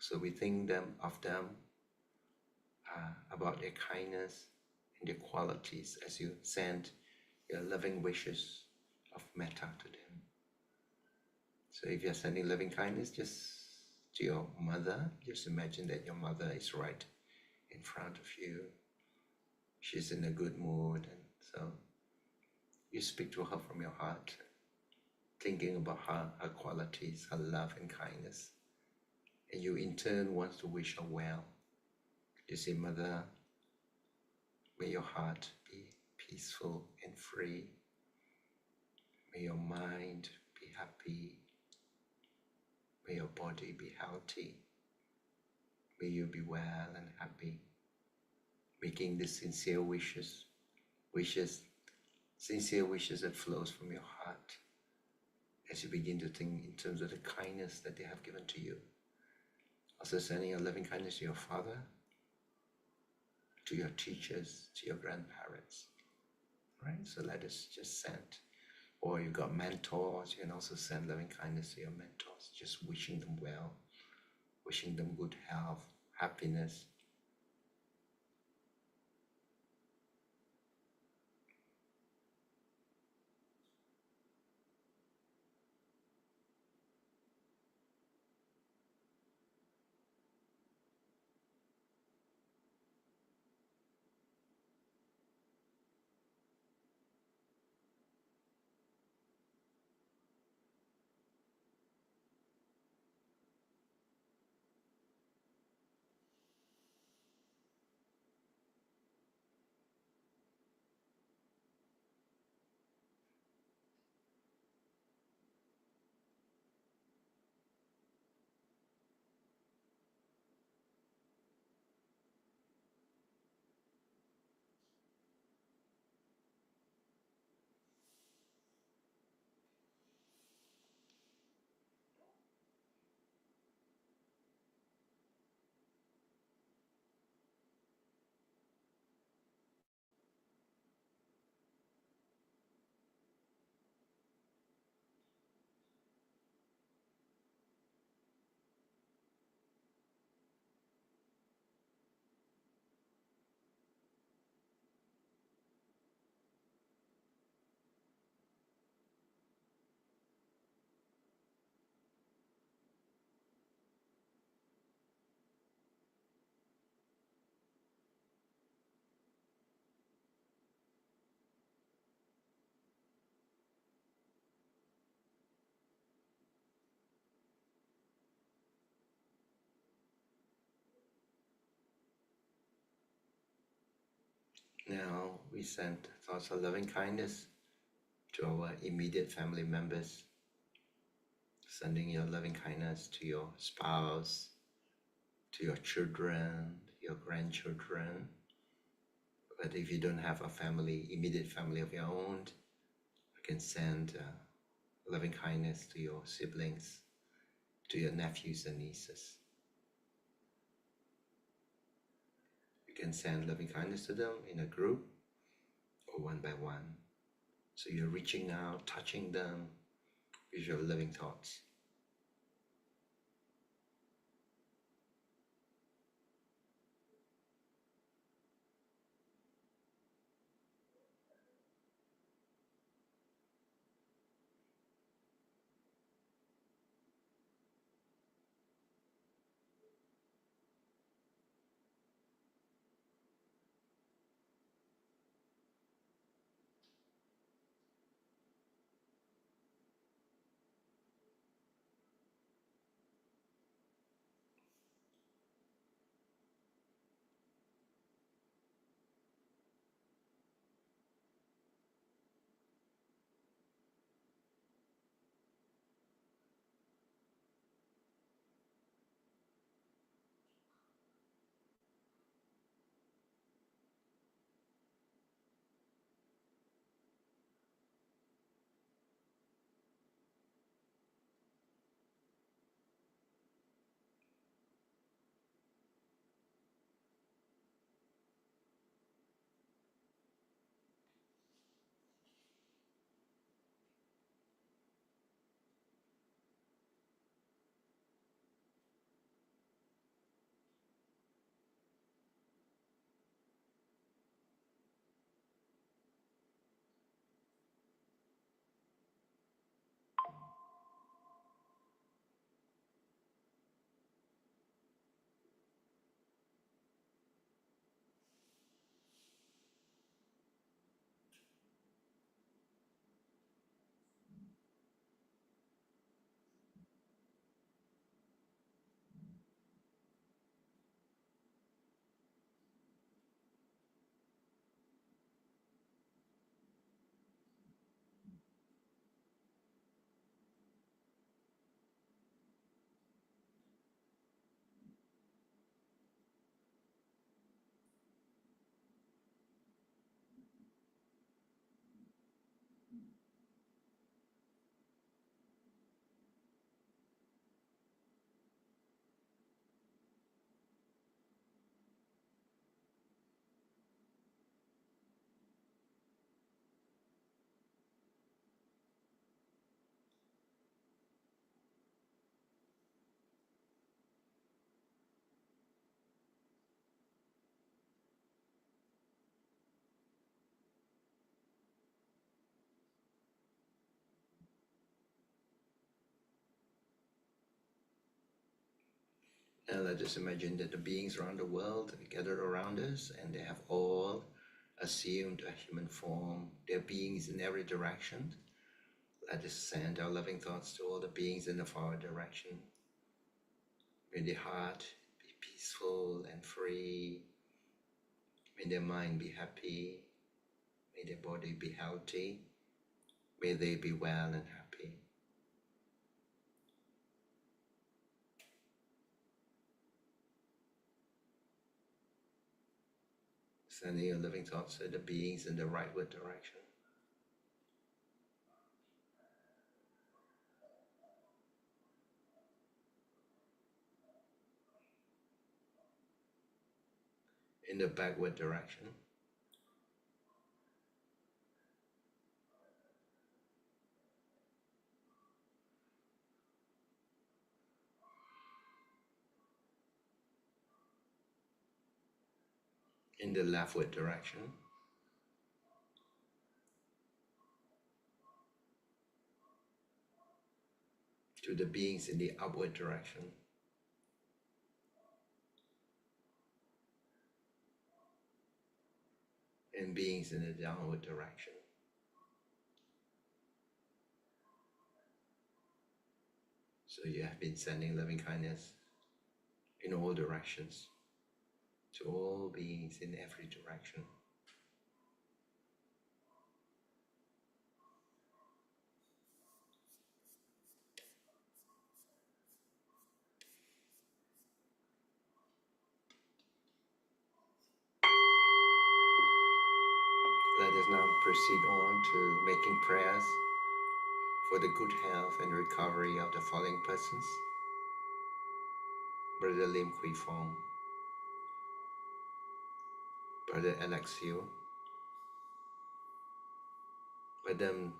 So we think of them about their kindness and their qualities as you send your loving wishes of metta to them. So if you're sending loving kindness just to your mother, just imagine that your mother is right in front of you. She's in a good mood, and so you speak to her from your heart, thinking about her qualities, her love and kindness. And you in turn want to wish her well. You say, Mother, may your heart be peaceful and free. May your mind be happy. May your body be healthy. May you be well and happy. Making the sincere wishes that flows from your heart as you begin to think in terms of the kindness that they have given to you. Also sending a loving kindness to your father, to your teachers, to your grandparents. Right? So let us just send. Or you've got mentors, you can also send loving kindness to your mentors, just wishing them well, wishing them good health, happiness. Now we send thoughts of loving kindness to our immediate family members, sending your loving kindness to your spouse, to your children, your grandchildren. But if you don't have a family, immediate family of your own, you can send loving kindness to your siblings, to your nephews and nieces. You can send loving kindness to them in a group or one by one. So you're reaching out, touching them with your loving thoughts. And let us imagine that the beings around the world gather around us and they have all assumed a human form. There are beings in every direction. Let us send our loving thoughts to all the beings in the far direction. May their heart be peaceful and free. May their mind be happy. May their body be healthy. May they be well and happy. Sending your loving thoughts to the beings in the rightward direction. In the backward direction. In the leftward direction. To the beings in the upward direction. And beings in the downward direction. So you have been sending loving kindness in all directions to all beings in every direction. now proceed on to making prayers for the good health and recovery of the following persons. Brother Lim Kui Fong, Brother Alexio, Madam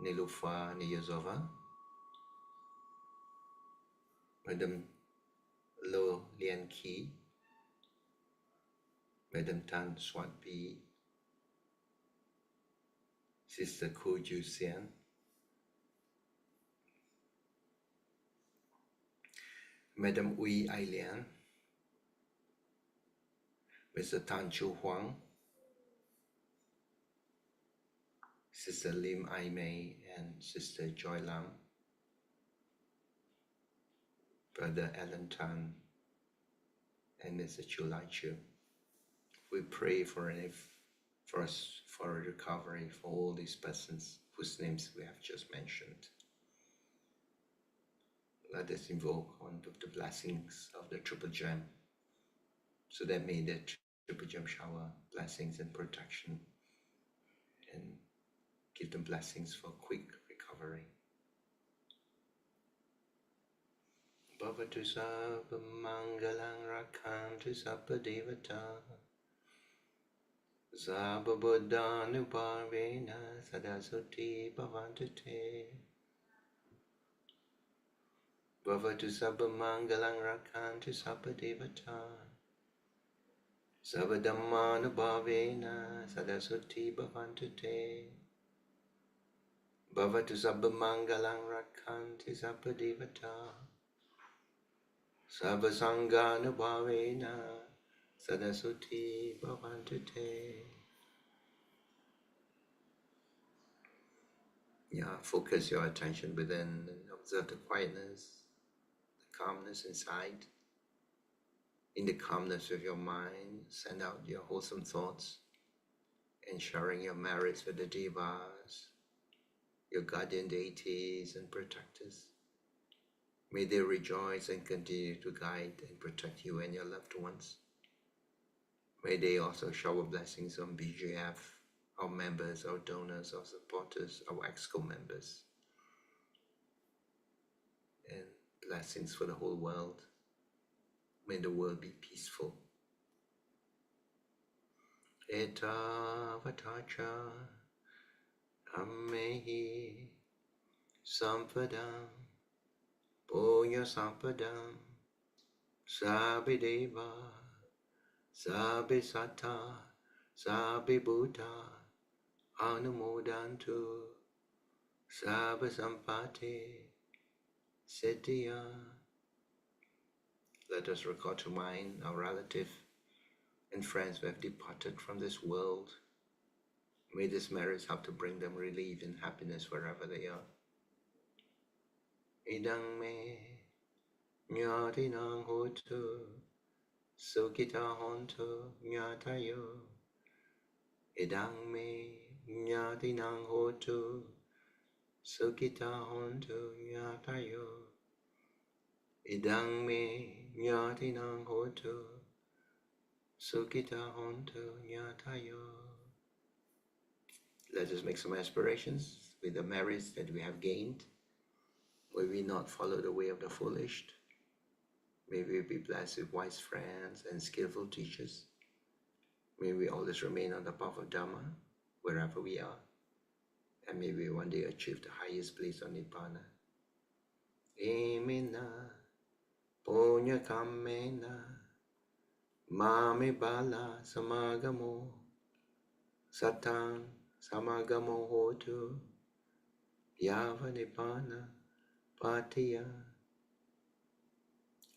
Nilufa Niyazova, Madam Lo Lian Ki, Madam Tan Swat Pi, Sister Ko Ju Sian, Madam Ui Ai Lian, Mr. Tan Chu Huang, Sister Lim Ai Mei and Sister Joy Lam, Brother Alan Tan and Mr. Chu Lai Chu. We pray for a recovery for all these persons whose names we have just mentioned. Let us invoke on the blessings of the Triple Gem, so that may the Triple Gem shower blessings and protection and give them blessings for quick recovery. Bhavatu sabba mangalang rakhantu sabba devata sabba buddhanupavena sadasati bhavantu te. Bhavatu sabba mangalang rakhantu sabba devata sabba dhammanubhavena sadasati bhavantu te. Bhavatu sabba mangalang rakhantu sabba devata sabba sanghanubhavena sadasati bhavantu te. Focus your attention within and observe the quietness, the calmness inside. In the calmness of your mind, send out your wholesome thoughts and sharing your merits with the devas, your guardian deities and protectors. May they rejoice and continue to guide and protect you and your loved ones. May they also shower blessings on BGF, our members, our donors, our supporters, our EXCO members, and blessings for the whole world. May the world be peaceful. Eta vatacha ammehi sampadam punya sampadam sabideva sabisata sabibuddha anumodantu sabasampati siddhya. Let us recall to mind our relatives and friends who have departed from this world. May these merits help to bring them relief and happiness wherever they are. Idang me nyatinang hotu sukita hontu nyatayo. Idang me nyatinang hotu sukita hontu nyatayo. Idang me nyatinang hotu sukita hontu nyatayo. Let us make some aspirations with the merits that we have gained. May we not follow the way of the foolish. May we be blessed with wise friends and skillful teachers. May we always remain on the path of Dhamma wherever we are. And may we one day achieve the highest place on Nibbana. Amina punya kammena mame bala samagamo satang samagamo hotu yava nibbana patiya.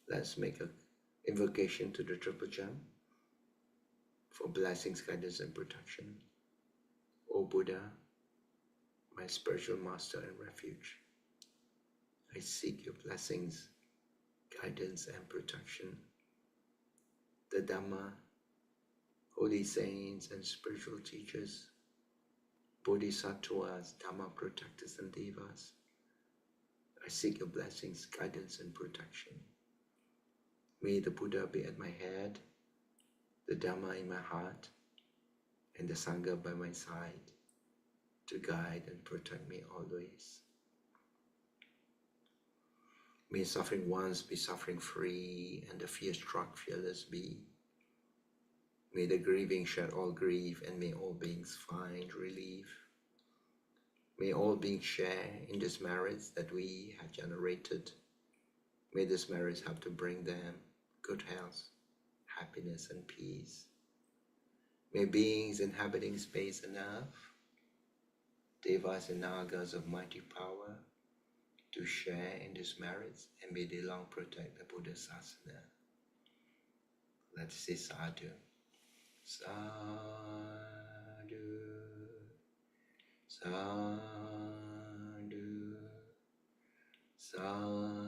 Let's make an invocation to the Triple Gem for blessings, guidance and protection. O Buddha, my spiritual master and refuge, I seek your blessings, guidance and protection. The Dhamma, holy saints and spiritual teachers, Bodhisattvas, Dhamma protectors and devas, I seek your blessings, guidance and protection. May the Buddha be at my head, the Dhamma in my heart, and the Sangha by my side to guide and protect me always. May suffering ones be suffering free, and the fear-struck fearless be. May the grieving shed all grief, and may all beings find relief. May all beings share in this merits that we have generated. May this merits help to bring them good health, happiness, and peace. May beings inhabiting space and earth, devas and nagas of mighty power, to share in these merits, and may they long protect the Buddha Sasana. Let's say sadhu. Sadhu, sadhu, sadhu.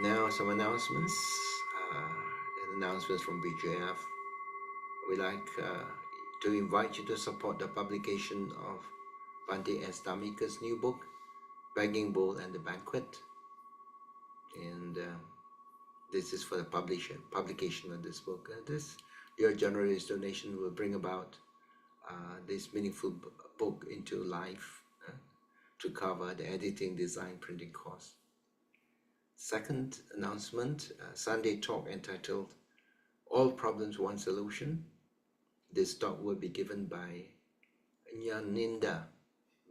Now some announcements. Announcements from BJF. We'd like to invite you to support the publication of Bhante S. Dhammika's new book, Begging Bowl and the Banquet. And this is for the publication of this book. Your generous donation will bring about this meaningful book into life to cover the editing, design, printing costs. Second announcement, Sunday talk entitled All Problems One Solution. This talk will be given by Nyaninda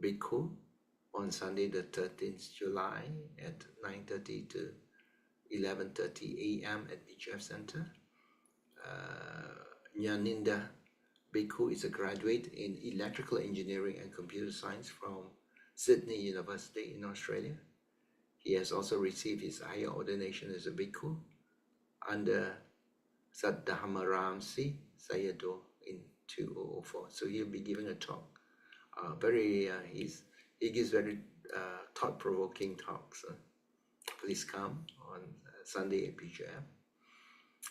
Bhikkhu on Sunday the 13th July at 9:30 to 11:30 a.m. at BGF Center. Nyaninda Bhikkhu is a graduate in Electrical Engineering and Computer Science from Sydney University in Australia. He has also received his higher ordination as a bhikkhu under Saddharmaramsi Sayadaw in 2004. So he'll be giving a talk. He gives very thought-provoking talks. Please come on Sunday at BJF.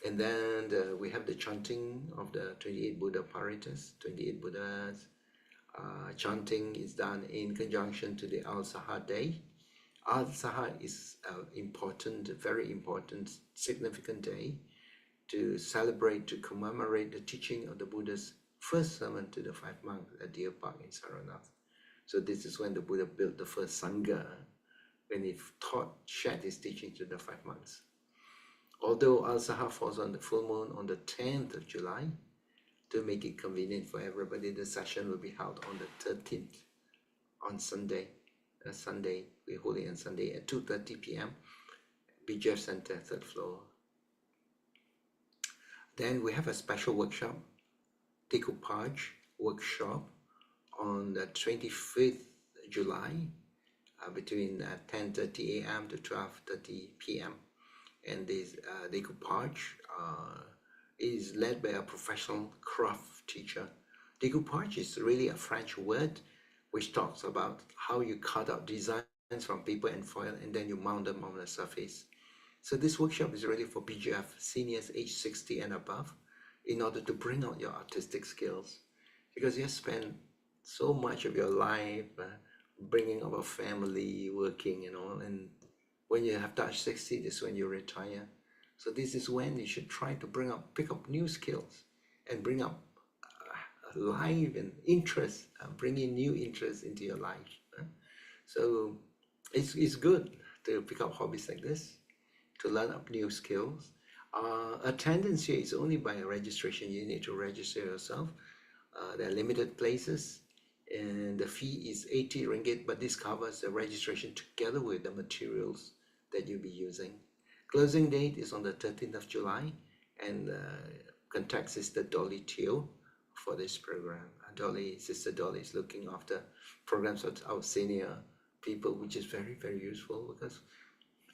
And then we have the chanting of the 28 Buddha Paritas, 28 Buddhas. Chanting is done in conjunction to the Al-Saha Day. Al-Saha is an important, very important, significant day to celebrate, to commemorate the teaching of the Buddha's first sermon to the 5 monks at Deer Park in Saranath. So this is when the Buddha built the first Sangha, when he shared his teaching to the 5 monks. Although Al-Saha falls on the full moon on the 10th of July, to make it convenient for everybody, the session will be held on the 13th, on Sunday. We're holding on Sunday at 2:30 p.m. BGF Center, 3rd floor. Then we have a special workshop, Decoupage workshop, on the 25th July between 10:30 a.m. to 12:30 p.m. And this decoupage is led by a professional craft teacher. Decoupage is really a French word which talks about how you cut out designs from paper and foil and then you mount them on the surface. So this workshop is really for BGF seniors age 60 and above in order to bring out your artistic skills, because you have spent so much of your life bringing up a family, working, and when you have touched 60, this is when you retire. So this is when you should try to pick up new skills and bring up life and interest, bring in new interests into your life. So it's good to pick up hobbies like this, to learn up new skills. Attendance here is only by registration. You need to register yourself. There are limited places, and the fee is 80 ringgit, but this covers the registration together with the materials that you'll be using. Closing date is on the 13th of July, and contact Sister Dolly Teo for this program. Sister Dolly is looking after programs of our senior people, which is very, very useful because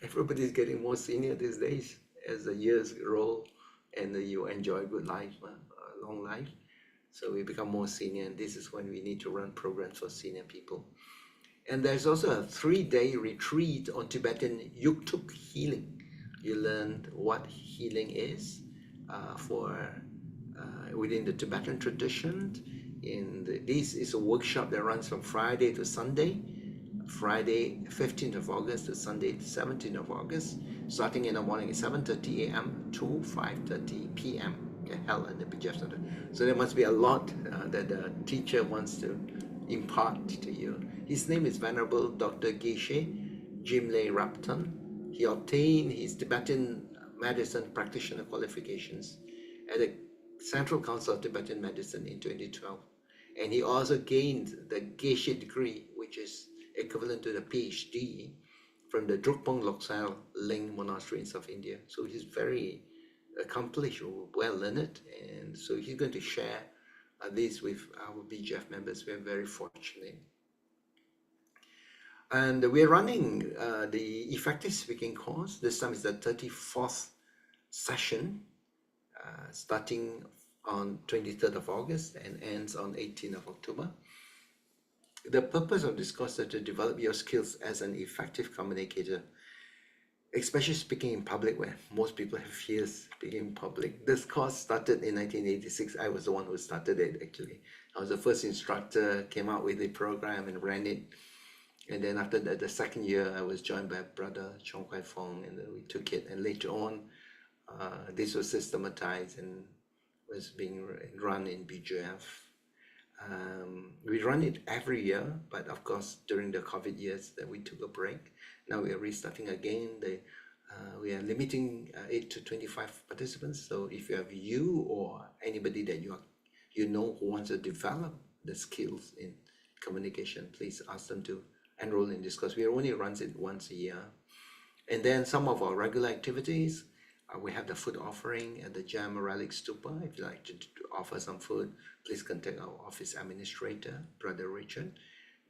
everybody is getting more senior these days as the years roll and you enjoy good life, a long life. So we become more senior, and this is when we need to run programs for senior people. And there's also a 3-day retreat on Tibetan Yuktuk healing. You learn what healing is within the Tibetan tradition. This is a workshop that runs from Friday to Sunday, Friday 15th of August to Sunday 17th of August, starting in the morning at 7:30 a.m. to 5:30 p.m. okay, held in the BGF Center. So there must be a lot that the teacher wants to impart to you. His name is Venerable Dr. Geshe Jimle Rapton. He obtained his Tibetan medicine practitioner qualifications at the Central Council of Tibetan Medicine in 2012. And he also gained the Geshe degree, which is equivalent to the PhD from the Drukpong Loksal Ling Monastery in South India. So he's very accomplished, well learned, and so he's going to share this with our BGF members. We're very fortunate. And we're running the effective speaking course. This time is the 34th session, starting on 23rd of August and ends on 18th of October. The purpose of this course is to develop your skills as an effective communicator, especially speaking in public, where most people have fears speaking in public. This course started in 1986. I was the one who started it, actually. I was the first instructor, came out with the program and ran it. And then after that, the second year, I was joined by Brother Chong Kwai Fong, and then we took it. And later on, this was systematized and was being run in BGF. We run it every year, but of course, during the COVID years, that we took a break. Now we are restarting again. We are limiting it to 25 participants. So if you have or anybody that you know who wants to develop the skills in communication, please ask them to enroll in this course. We only runs it once a year. And then some of our regular activities, we have the food offering at the Gem Relic Stupa. If you'd like to offer some food, please contact our office administrator, Brother Richard.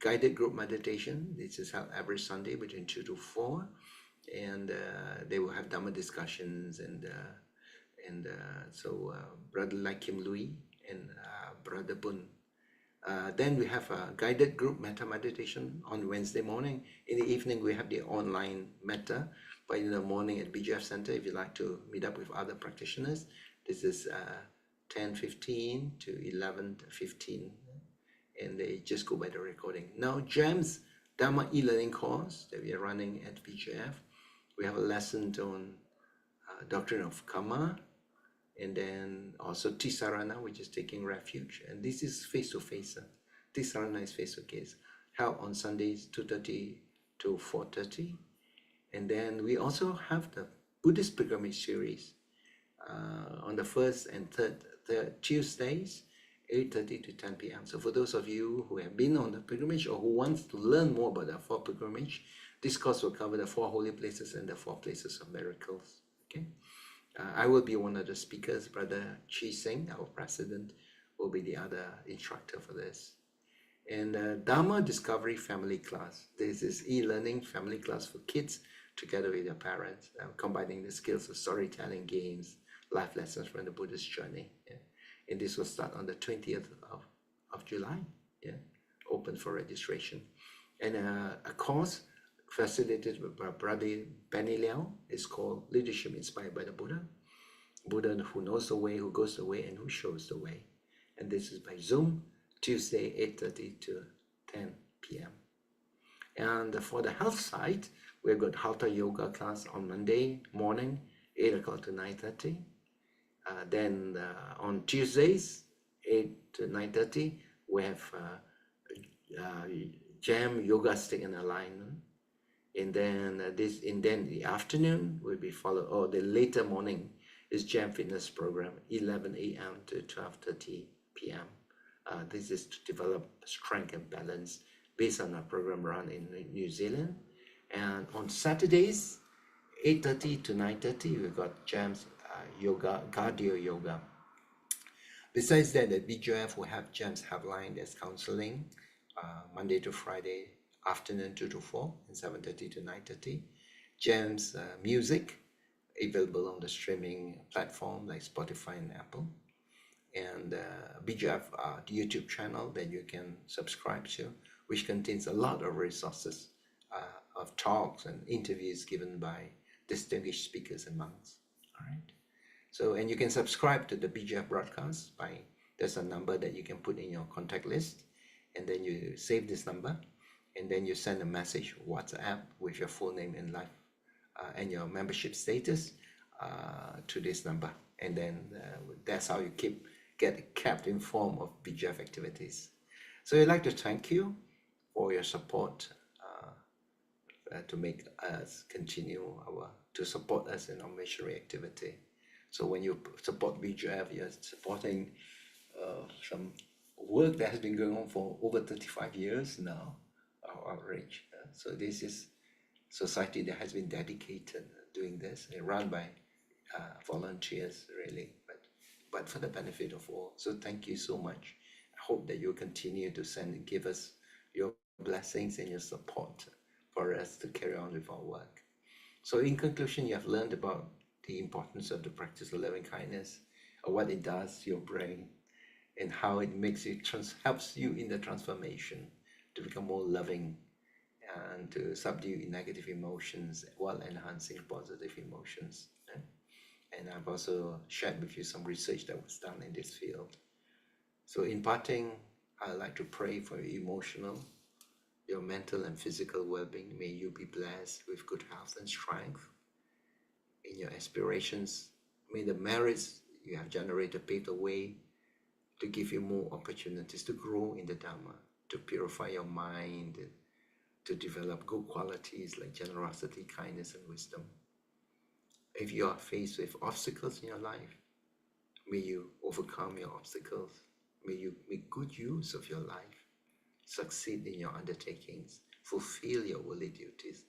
Guided group meditation, this is held every Sunday between 2 to 4. And they will have Dhamma discussions. So Brother Lai Kim Lui and Brother Bun. Then we have a guided group Metta meditation on Wednesday morning. In the evening, we have the online Metta. But in the morning at BGF Center, if you'd like to meet up with other practitioners, this is 10:15 to 11:15, and they just go by the recording. Now, GEM's Dhamma e-learning course that we are running at BGF, we have a lesson on Doctrine of Karma, and then also Tisarana, which is taking refuge, and this is face-to-face. Tisarana is face-to-face, held on Sundays 2:30 to 4:30. And then we also have the Buddhist pilgrimage series on the first and third Tuesdays, 8:30 to 10 p.m. So for those of you who have been on the pilgrimage or who wants to learn more about the 4 pilgrimage, this course will cover the 4 holy places and the 4 places of miracles. Okay, I will be one of the speakers. Brother Chi Seng, our president, will be the other instructor for this. And Dharma Discovery Family Class. This is e-learning family class for kids together with their parents, combining the skills of storytelling, games, life lessons from the Buddhist journey. Yeah. And this will start on the 20th of July, yeah, open for registration. And a course facilitated by Brother Benny Liao is called Leadership Inspired by the Buddha. Buddha who knows the way, who goes the way, and who shows the way. And this is by Zoom, Tuesday, 8:30 to 10 p.m. And for the health side, we've got Hatha Yoga class on Monday morning, 8 o'clock to 9:30. Then on Tuesdays, 8 to 9:30, we have Jam Yoga Stick and Alignment. And then the afternoon will be followed, or the later morning is Jam Fitness program, 11 a.m. to 12:30 p.m. This is to develop strength and balance based on our program run in New Zealand. And on Saturdays, 8:30 to 9:30, we've got Jam's yoga, cardio yoga. Besides that, the BGF will have Jam's Helpline, that's counseling, Monday to Friday, afternoon 2 to 4 and 7:30 to 9:30. Jam's music, available on the streaming platform like Spotify and Apple. And BGF YouTube channel that you can subscribe to, which contains a lot of resources of talks and interviews given by distinguished speakers and monks. All right. So, and you can subscribe to the BGF broadcast by, there's a number that you can put in your contact list, and then you save this number, and then you send a message, WhatsApp, with your full name and life and your membership status to this number. and then that's how you get kept informed of BGF activities. So I'd like to thank you for your support to make us continue to support us in our missionary activity. So when you support BGF, you're supporting some work that has been going on for over 35 years now, our outreach. So this is society that has been dedicated doing this and run by volunteers, really, but for the benefit of all. So thank you so much. I hope that you'll continue to give us your blessings and your support for us to carry on with our work. So in conclusion, you have learned about the importance of the practice of loving kindness, or what it does to your brain, and how it makes you helps you in the transformation to become more loving and to subdue negative emotions while enhancing positive emotions. And I've also shared with you some research that was done in this field. So in parting, I'd like to pray for your emotional, your mental and physical well-being. May you be blessed with good health and strength in your aspirations. May the merits you have generated pave the way to give you more opportunities to grow in the Dharma, to purify your mind, to develop good qualities like generosity, kindness, and wisdom. If you are faced with obstacles in your life, may you overcome your obstacles. May you make good use of your life, succeed in your undertakings, fulfill your worldly duties,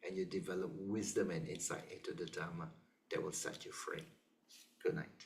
and you develop wisdom and insight into the Dharma that will set you free. Good night.